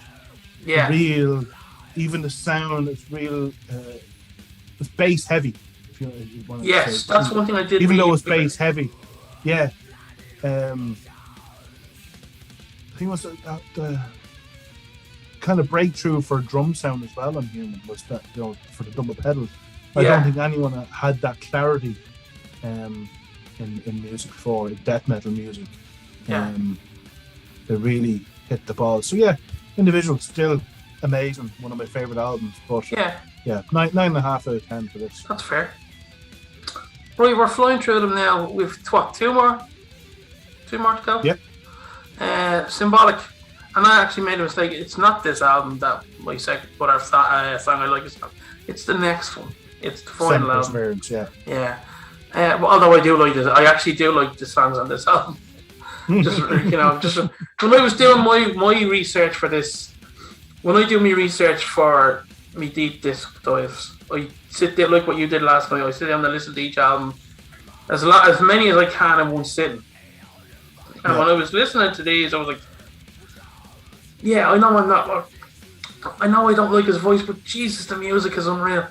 Yeah. Real, even the sound is real, it's bass heavy. If you want to yes, say. that's one thing I did. Even though it's bass heavy, yeah. I think it was the kind of breakthrough for drum sound as well on Human was that, you know, for the double pedal. I don't think anyone had that clarity in music before, in death metal music. Yeah. They really hit the ball. So yeah, Individual still amazing, one of my favourite albums. But yeah, 9.5 out of 10 for this. That's fair. Right, we're flying through them now. We've two more to go. Yep. Symbolic. And I actually made a mistake. It's not this album that my second, but our song I like is. It's the next one. It's the final album. Experience, yeah. Yeah. Well, although I do like this, I actually do like the songs on this album. Just when I was doing my research for this, when I do my research for me deep disc dives, I sit there like what you did last night. I sit down and listen to each album as many as I can in one sitting. And when I was listening to these, I was like, yeah, I know I don't like his voice, but Jesus, the music is unreal.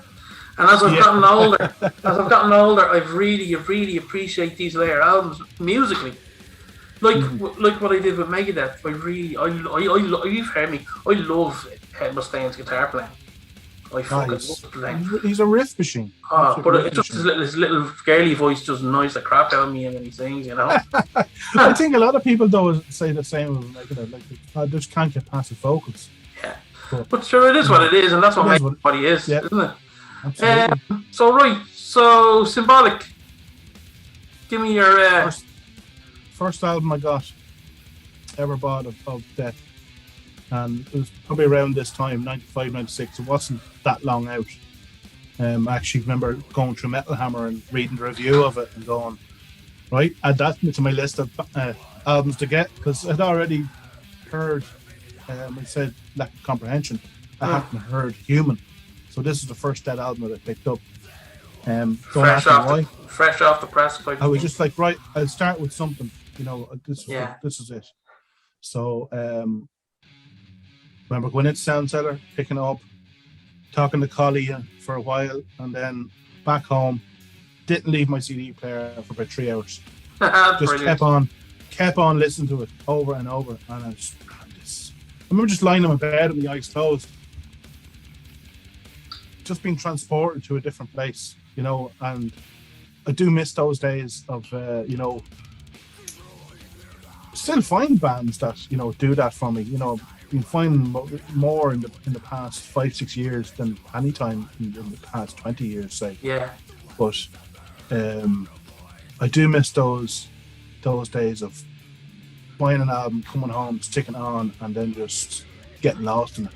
And as I've gotten older, I've really appreciate these later albums musically. Like what I did with Megadeth. You've heard me. I love Mustaine's guitar playing. I fucking love playing. He's a riff machine. But it's just his little girly voice just annoys the crap out of me when he sings, you know. I think a lot of people though say the same with Megadeth. Like I just can't get past the vocals. Yeah, but sure, it is what it is, and that's what makes what he is, isn't it? Absolutely. So Symbolic. Give me your first album I got ever bought of Death, and it was probably around this time, 95, 96. It wasn't that long out. I actually remember going through Metal Hammer and reading the review of it and going, right, add that to my list of albums to get, because I'd already heard, I said Lack of Comprehension. I hadn't heard Human. So this is the first Dead album that I picked up. Fresh off the press. I was just like, right, I'll start with something. You know, this is it. So, remember going into Sound Cellar, picking up, talking to Collie for a while, and then back home. Didn't leave my CD player for about 3 hours. Just kept on listening to it over and over. And I remember just lying in my bed with my eyes closed, just being transported to a different place, you know. And I do miss those days of, you know, still find bands that, you know, do that for me. You know, been finding more in the past 5-6 years than any time in the past 20 years, say. Yeah. But I do miss those days of buying an album, coming home, sticking it on, and then just getting lost in it.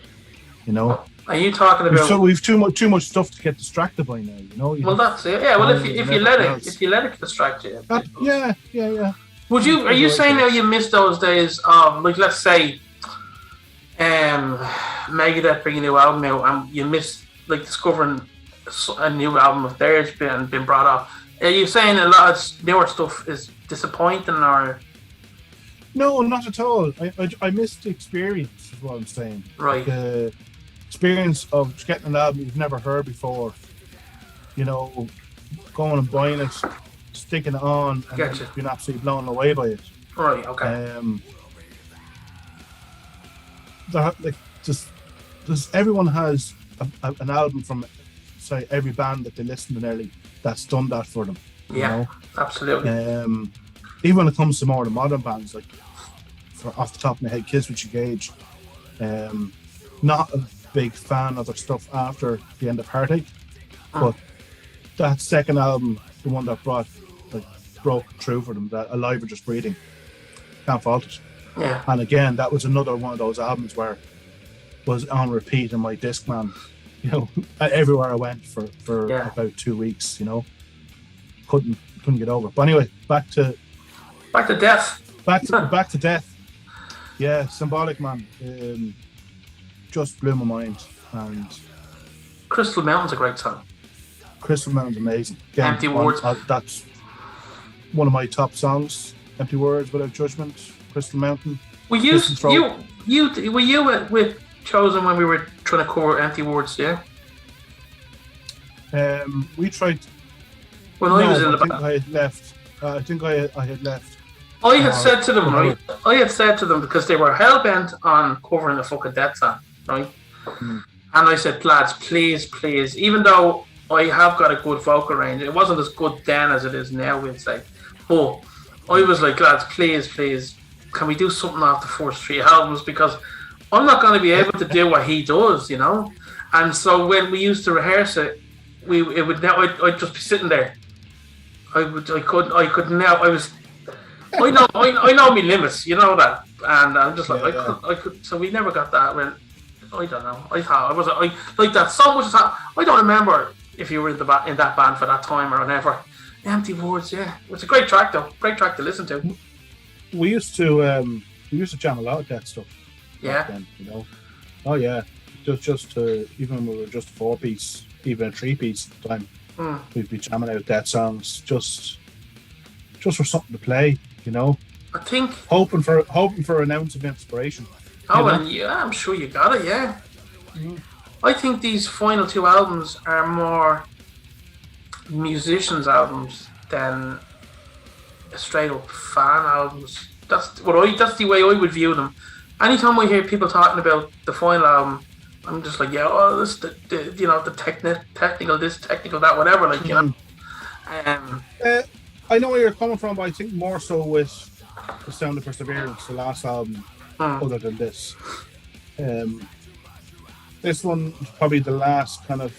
You know. Are you talking about? We've too much stuff to get distracted by now. You know. Well, that's it. Yeah. Well, if you let it distract you. Yeah. Would you? Are you saying now you miss those days of, like, let's say, Megadeth bring a new album out, and you miss like discovering a new album of theirs been brought up? Are you saying a lot of newer stuff is disappointing, or? No, not at all. I missed the experience, is what I'm saying. Right. The experience of just getting an album you've never heard before, you know, going and buying it, sticking it on, and then being absolutely blown away by it. Right, okay. Everyone has an album from, say, every band that they listen to nearly that's done that for them. Yeah, you know? Absolutely. Even when it comes to more of the modern bands, like off the top of my head, Killswitch Engage, not a big fan of their stuff after the end of Heartache. But that second album, the one that broke through for them, that Alive or Just Breathing, can't fault it. Yeah. And again, that was another one of those albums where was on repeat in my Discman, everywhere I went for about 2 weeks, couldn't get over. But anyway, back to Death. Back to Death. Yeah, Symbolic, man. Just blew my mind. And Crystal Mountain's a great song. Crystal Mountain's amazing. Again, Empty Words. That's one of my top songs. Empty Words, Without Judgment, Crystal Mountain. Were you with Chosen when we were trying to cover Empty Words? Yeah. We tried. When I was in the band, I had left. I think I had left. I had said to them, right? I had said to them because they were hell bent on covering the fucking Death song, right? And I said, lads, please, even though I have got a good vocal range, it wasn't as good then as it is now, we'd say. But I was like, lads, please, can we do something off the first 3 albums? Because I'm not going to be able to do what he does, And so when we used to rehearse it, I'd just be sitting there. I know my limits, you know that, and I'm just like, I could. So we never got that. When I don't know. I thought I like that so much. I don't remember if you were in that band for that time or whatever. Empty Words, yeah, it's a great track though. Great track to listen to. We used to jam a lot of that stuff. Yeah. Then, Oh yeah, just even when we were just a 4-piece, even a 3-piece at the time, we'd be jamming out that songs just for something to play. I think hoping for an ounce of inspiration. And yeah, I'm sure you got it. Yeah, I think these final 2 albums are more musicians' albums than straight up fan albums. That's the way I would view them. Anytime I hear people talking about the final album, I'm just like, this the technical this, technical that, whatever. I know where you're coming from, but I think more so with The Sound of Perseverance, the last album, other than this. This one is probably the last kind of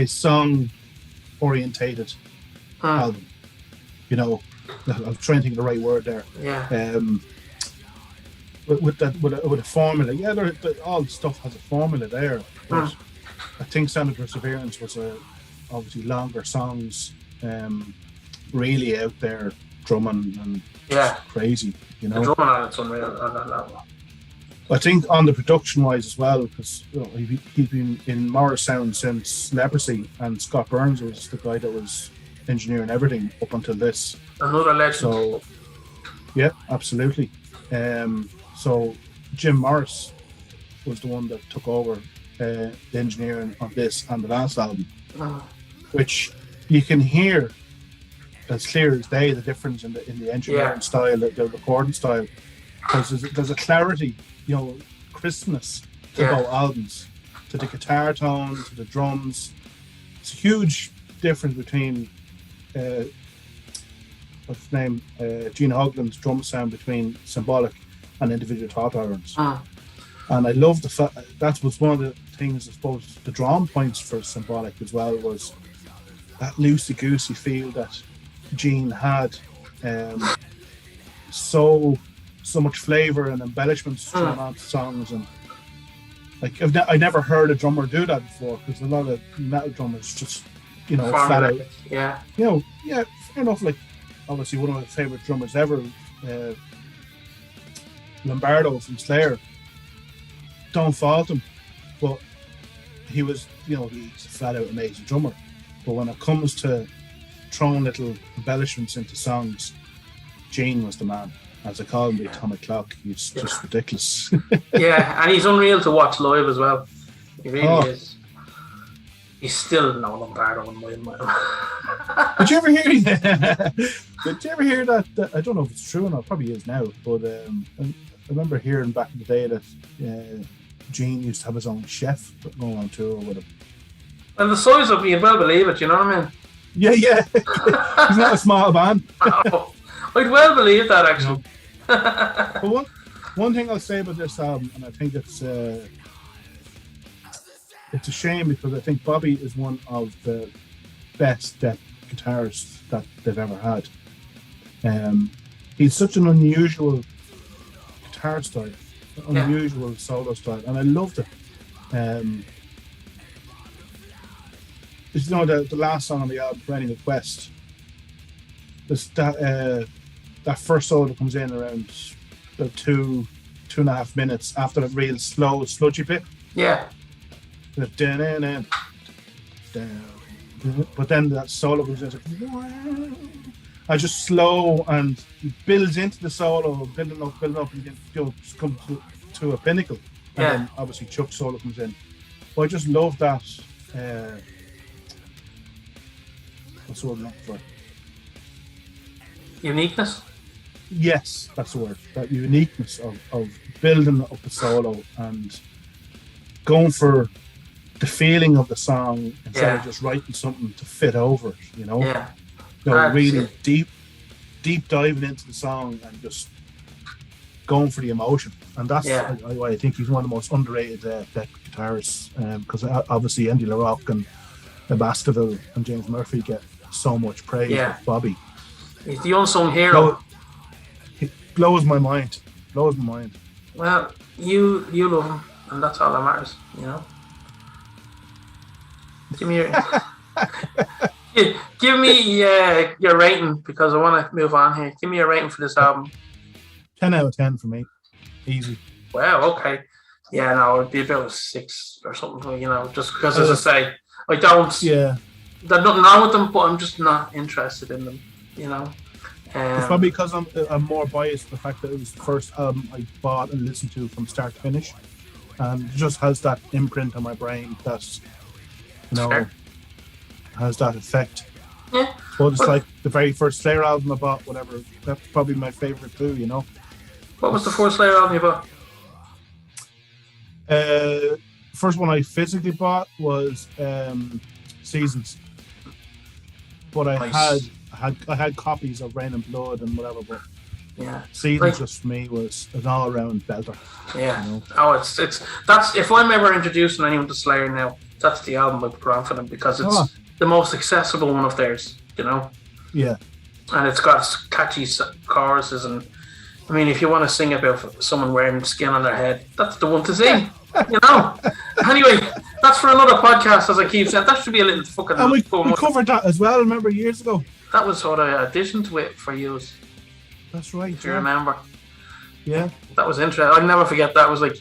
song orientated album. I'm trying to think of the right word there. Yeah. With a formula, all the stuff has a formula there. But I think Sound of Perseverance was obviously longer songs, really out there drumming and crazy. The drumming on it's unreal on that level. I think on the production wise as well, because he's been in Morris Sound since Leprosy, and Scott Burns was the guy that was engineering everything up until this. Another legend. So, yeah, absolutely. So Jim Morris was the one that took over the engineering on this and the last album, which you can hear as clear as day the difference in the engineering style, the recording style, because there's a clarity, crispness to both albums, to the guitar tone, to the drums. It's a huge difference between what's his name, Gene Hoglan's drum sound between Symbolic and Individual Top Irons. And I love the fact that was one of the things, I suppose, the drawing points for Symbolic as well, was that loosey goosey feel that Gene had. So much flavour and embellishments thrown onto songs, and I never heard a drummer do that before, because a lot of metal drummers just flat out. Yeah. Fair enough. Like, obviously one of my favourite drummers ever, Lombardo from Slayer. Don't fault him, but he was, he's a flat out amazing drummer. But when it comes to throwing little embellishments into songs, Gene was the man. As I call him, the atomic clock. He's just ridiculous. Yeah, and he's unreal to watch live as well. He really is. He's still no Lombardo in my mind. Did you ever hear? Did you ever hear that? I don't know if it's true or not. It probably is now. But I remember hearing back in the day that Gene used to have his own chef going on tour with him. And the size of me, you'd well believe it. You know what I mean? Yeah. He's not a small man. I'd well believe that, actually. But one thing I'll say about this album, and I think it's a shame because I think Bobby is one of the best guitarists that they've ever had. He's such an unusual guitar style, unusual solo style, and I loved it. You know, the last song on the album, Running the Quest, that first solo that comes in around about 2.5 minutes after that real slow sludgy bit. Yeah. But then that solo was just like, I just slow and builds into the solo, building up, and then just come to a pinnacle. And then obviously Chuck's solo comes in. But I just love that. What's the word I'm looking for? Uniqueness? Yes, that's the word. That uniqueness of building up a solo and going for the feeling of the song instead of just writing something to fit over it, you know? Yeah. Really deep diving into the song and just going for the emotion. And that's why I think he's one of the most underrated guitarists, because obviously Andy LaRocque and Baskerville and James Murphy get so much praise with Bobby. He's the unsung hero. It blows my mind. Well, you love him, and that's all that matters, you know? Give me your rating, because I want to move on here. Give me a rating for this album. 10 out of 10 for me. Easy. Wow, okay. Yeah, no, it'd be about a 6 or something, you know, just because, as I say, I don't... Yeah. There's nothing wrong with them, but I'm just not interested in them, you know. It's probably because I'm more biased the fact that it was the first album I bought and listened to from start to finish. And it just has that imprint on my brain that, you know, has that effect. Yeah. So it's like the very first Slayer album I bought, whatever. That's probably my favourite too, you know. What was the first Slayer album you bought? First one I physically bought was Seasons. But I had copies of Rain and Blood and whatever, but Seasons just for me was an all around belter. Yeah. You know? Oh, it's that's if I'm ever introducing anyone to Slayer now, that's the album I put on for them, because it's the most accessible one of theirs, you know. Yeah. And it's got catchy choruses, and I mean, if you want to sing about someone wearing skin on their head, that's the one to sing. You know. Anyway, that's for another podcast, as I keep saying. That should be a little fucking. And we covered that as well. Remember years ago. That was sort of auditioned to it for you. That's right. If you remember. Yeah. That was interesting. I'll never forget that. It was like,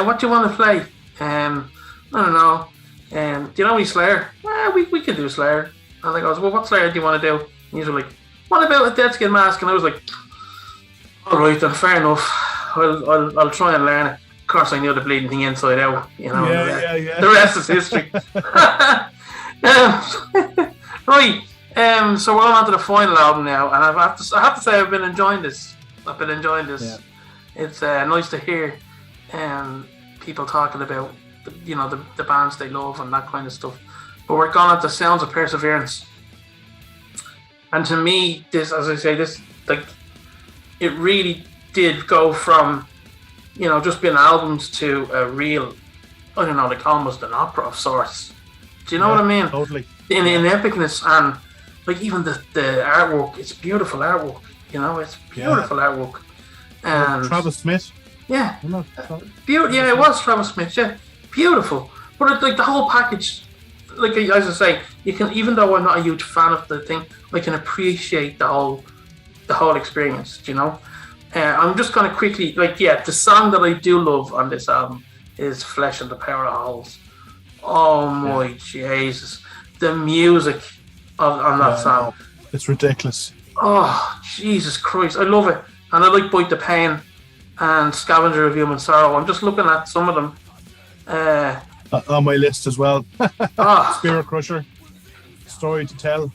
what do you want to play? I don't know. Do you know any Slayer? We can do Slayer. And I goes, well, what Slayer do you want to do? And he's like, what about a Dead Skin Mask? And I was like, all right, then, fair enough. I'll try and learn it. Of course, I knew the bleeding thing inside out. You know. Yeah. The rest is history. Right. So we're on to the final album now, and I have to say I've been enjoying this. Yeah. It's nice to hear people talking about the bands they love and that kind of stuff. But we're going on to Sounds of Perseverance, and to me, this, as I say, this like it really did go from just being albums to a real, I don't know, like almost an opera of sorts. Do you know what I mean? Totally. In epicness, and like even the artwork, it's beautiful artwork. It's beautiful artwork. And Travis Smith. Yeah. It was Travis Smith. Yeah, beautiful. But like the whole package, like as I say, you can, even though I'm not a huge fan of the thing, I can appreciate the whole experience. I'm just gonna quickly, the song that I do love on this album is "Flesh and the Power of Holes." Oh my Jesus, the music on that song. It's ridiculous. Oh, Jesus Christ, I love it. And I like Bite the Pain and Scavenger of Human Sorrow. I'm just looking at some of them. On my list as well. Spirit Crusher, Story to Tell.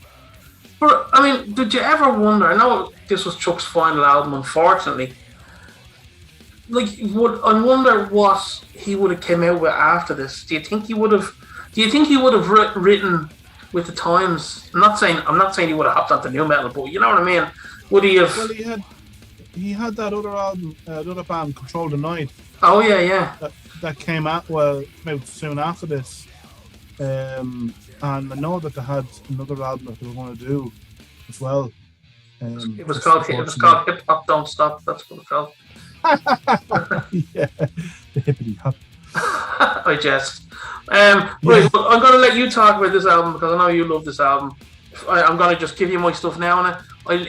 But, I mean, did you ever wonder, I know this was Chuck's final album, unfortunately. I wonder what he would have came out with after this. Do you think he would have written with the times? I'm not saying he would have hopped onto new metal, but you know what I mean? Would he have? Well, he had that other album, the other band, Control the Night. Oh yeah. That came out maybe soon after this. And I know that they had another album that they were going to do as well. It was called Hip Hop Don't Stop. That's what it called. Yeah, the hippity hop. I jest. Right, well, I'm going to let you talk about this album because I know you love this album. I'm going to just give you my stuff now on it.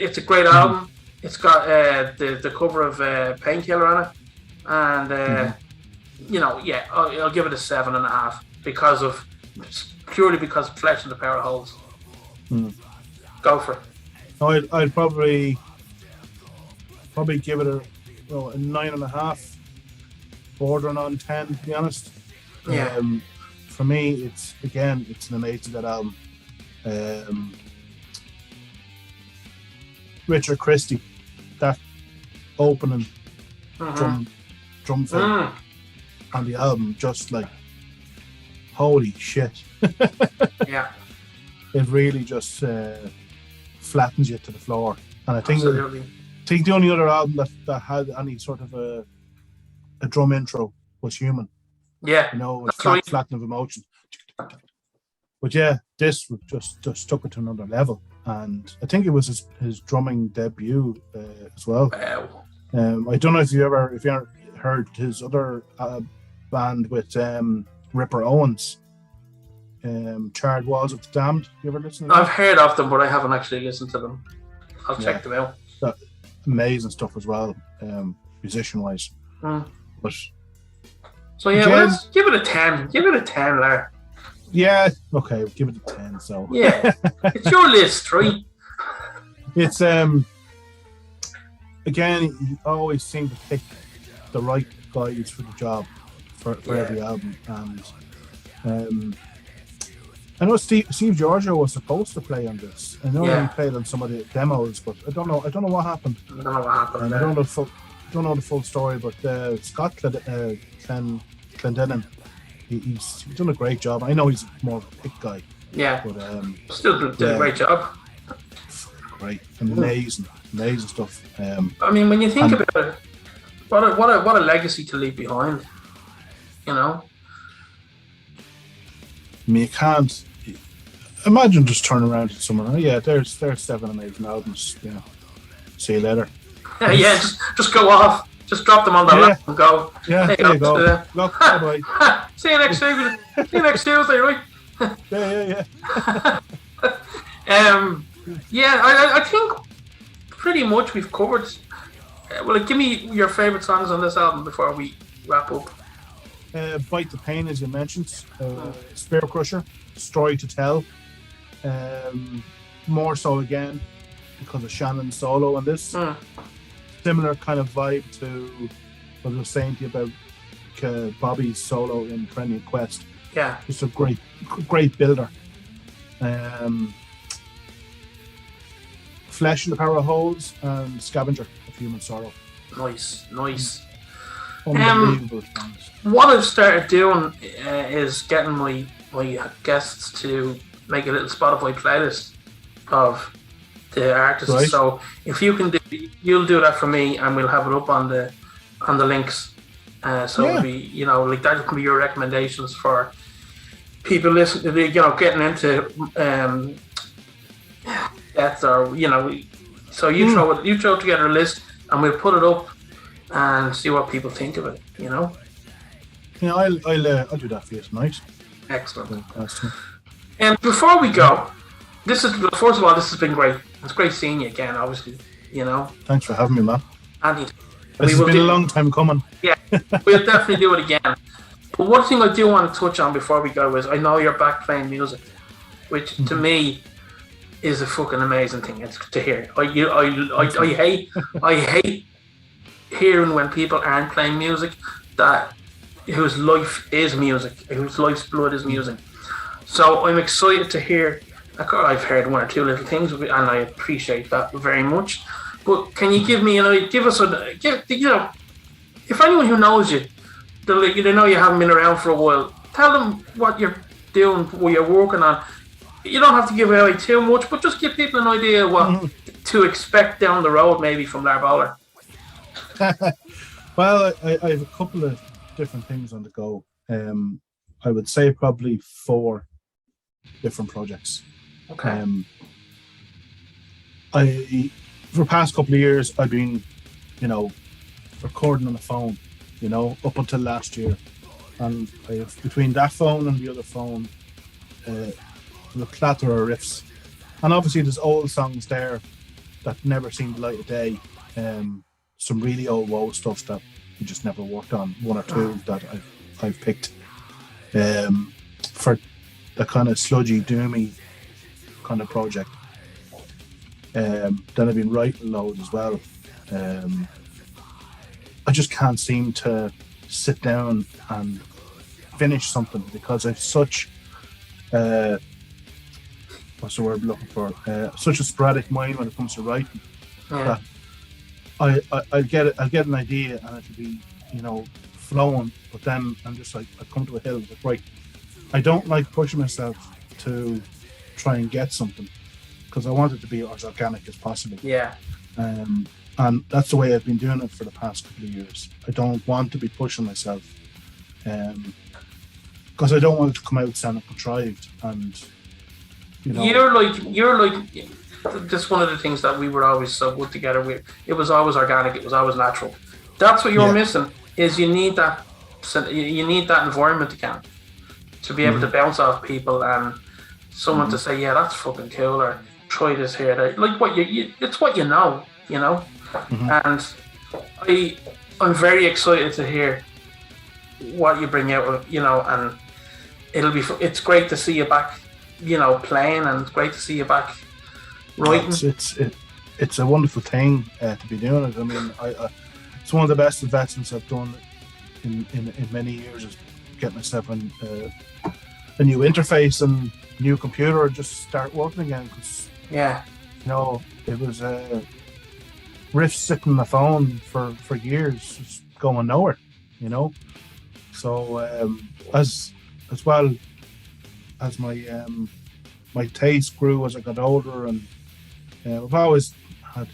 It's a great album. It's got the cover of Painkiller on it, and I'll give it a 7.5 purely because of Flesh and the Power Holes. Go for it. I'd probably give it a 9.5, bordering on 10 to be honest. Yeah. For me, it's an amazing good album. Richard Christie, that opening drum fill on the album, just like holy shit. Yeah. It really just flattens you to the floor. And I think Absolutely. the only other album that had any sort of a drum intro was Human. Yeah. You know, it was flattening of emotion. But yeah, this just took it to another level. And I think it was his drumming debut as well. Wow. I don't know if you ever heard his other band with Ripper Owens, Charred Walls of the Damned. You ever listen to that? I've heard of them, but I haven't actually listened to them. I'll check them out. Amazing stuff as well, musician-wise. But so yeah, let's give it a 10. Give it a 10, Lar. Yeah, okay, we'll give it a 10. So yeah, it's your list, right? It's again, you always seem to pick the right guys for the job for every album, and I know Steve Giorgio was supposed to play on this. I know he played on some of the demos, but I don't know what happened. I don't know what happened. And I don't know the full story, but Scott Clendenin, he's done a great job. I know he's more of a pick guy. Yeah, but still did a great job. Great, amazing stuff. I mean, when you think about it, what a legacy to leave behind. You know. I mean, you can't imagine just turning around to someone. Oh yeah, there's 7 amazing albums. Yeah, see you later. Yeah, just go off. Just drop them on the lap and go. Yeah, there you go. Bye. See you next Tuesday. See you next Tuesday, right? Yeah. I think pretty much we've covered. Well, give me your favorite songs on this album before we wrap up. Bite the Pain, as you mentioned. Spear Crusher, Story to Tell. More so again because of Shannon's solo on this. Similar kind of vibe to what I was saying to you about Bobby's solo in Perennial Quest. Yeah, just a great builder. Flesh and the Power Holes and Scavenger of Human Sorrow. Nice. Unbelievable songs. What I've started doing is getting my guests to make a little Spotify playlist of the artists. Right. So if you'll do that for me, and we'll have it up on the links. It'll be like that can be your recommendations for people listening. Getting into death or So you throw together a list, and we'll put it up and see what people think of it. Yeah, I'll do that for you tonight. Excellent. And before we go, first of all, this has been great. It's great seeing you again, obviously. Thanks for having me, man. And this has been a long time coming. Yeah, we'll definitely do it again. But one thing I do want to touch on before we go is I know you're back playing music, which to me is a fucking amazing thing to hear. I hate hearing when people aren't playing music whose life is music, whose life's blood is music. So I'm excited to hear. I've heard one or two little things, and I appreciate that very much. But can you give me, if anyone who knows you, they know you haven't been around for a while, tell them what you're doing, what you're working on. You don't have to give away too much, but just give people an idea what to expect down the road, maybe from Lar Bowler. Well, I have a couple of different things on the go. I would say probably 4 different projects. Okay. For the past couple of years, I've been, recording on the phone, up until last year. And I have, between that phone and the other phone, the plethora of riffs. And obviously there's old songs there that never seen the light of day. Some really old woe stuff that we just never worked on. 1 or 2 that I've picked. For the kind of sludgy, doomy kind of project. Then I've been writing loads as well. I just can't seem to sit down and finish something because I've such what's the word I'm looking for? Such a sporadic mind when it comes to writing that I'll get an idea and it'll be flowing, but then I'm just like I come to a hill. Like, right, I don't like pushing myself to try and get something because I want it to be as organic as possible. Yeah. And that's the way I've been doing it for the past couple of years. I don't want to be pushing myself because I don't want it to come out sounding contrived. And you're like just one of the things that we were always so good together with. It was always organic. It was always natural. That's what you're missing. Is you need that environment again to be able to bounce off people and someone to say, yeah, that's fucking cool, or try this here. Like what it's what you know. And I'm very excited to hear what you bring out, and it's great to see you back, playing, and it's great to see you back writing. It's a wonderful thing to be doing it. I mean, it's one of the best investments I've done in many years, is get myself on a new interface and new computer and just start working again. Because it was riffs sitting on the phone for years, just going nowhere. So as well as my taste grew as I got older, and I've always had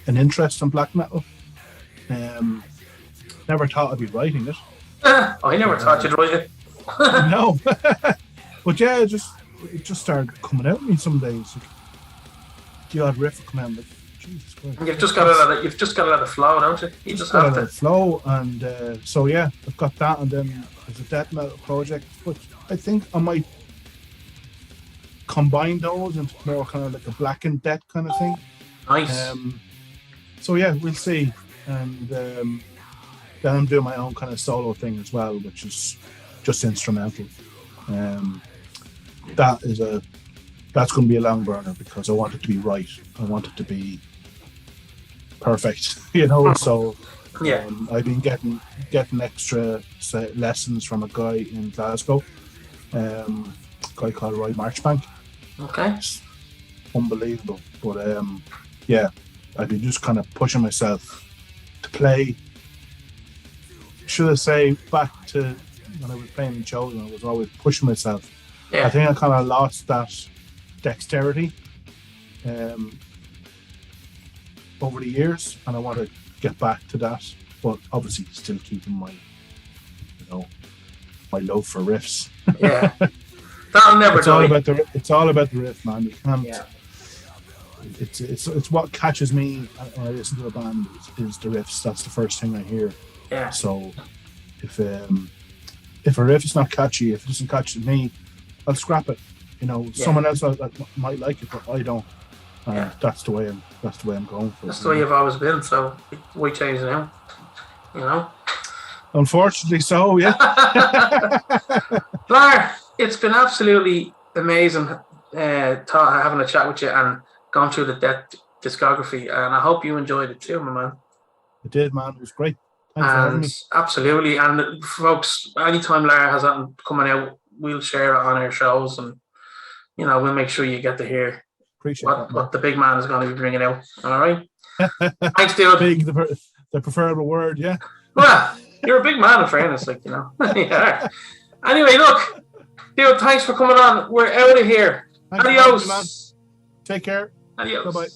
an interest in black metal. Never thought I'd be writing it. I never thought you'd write it. No. But yeah, it just started coming out of me some days. Like, the odd riff would come out, like, Jesus Christ. You've just got to let it flow, don't you? You just have to let it flow, and so yeah, I've got that, and then there's a death metal project, but I think I might combine those into more kind of like a black and death kind of thing. Nice. So yeah, we'll see, and then I'm doing my own kind of solo thing as well, which is just instrumental. That's going to be a long burner because I want it to be right. I want it to be perfect, So I've been getting extra lessons from a guy in Glasgow, a guy called Roy Marchbank. Okay. It's unbelievable, but I've been just kind of pushing myself to play. Should I say back to when I was playing in Chosen, I was always pushing myself. Yeah. I think I kind of lost that dexterity over the years, and I want to get back to that, but obviously still keeping my love for riffs. Yeah. That'll never die. It's all about the riff, man. You can't. Yeah. It's what catches me when I listen to a band is the riffs. That's the first thing I hear. Yeah. So if a riff is not catchy, if it doesn't catch me, I'll scrap it. Someone else might like it, but I don't. That's the way I'm going for. That's the way you've always been. So why change now? Unfortunately, so yeah. Lar, it's been absolutely amazing having a chat with you and gone through the Death discography, and I hope you enjoyed it too, my man. I did, man. It was great. Thanks for having me. Absolutely, and folks, anytime Lar has something coming out, we'll share it on our shows, and we'll make sure you get to hear what the big man is going to be bringing out. All right. Thanks, dude. Big, the preferable word, yeah. Well, you're a big man, in fairness, Yeah. Anyway, look, dude, thanks for coming on. We're out of here. Thanks. Adios. Take care. Adios. Bye-bye.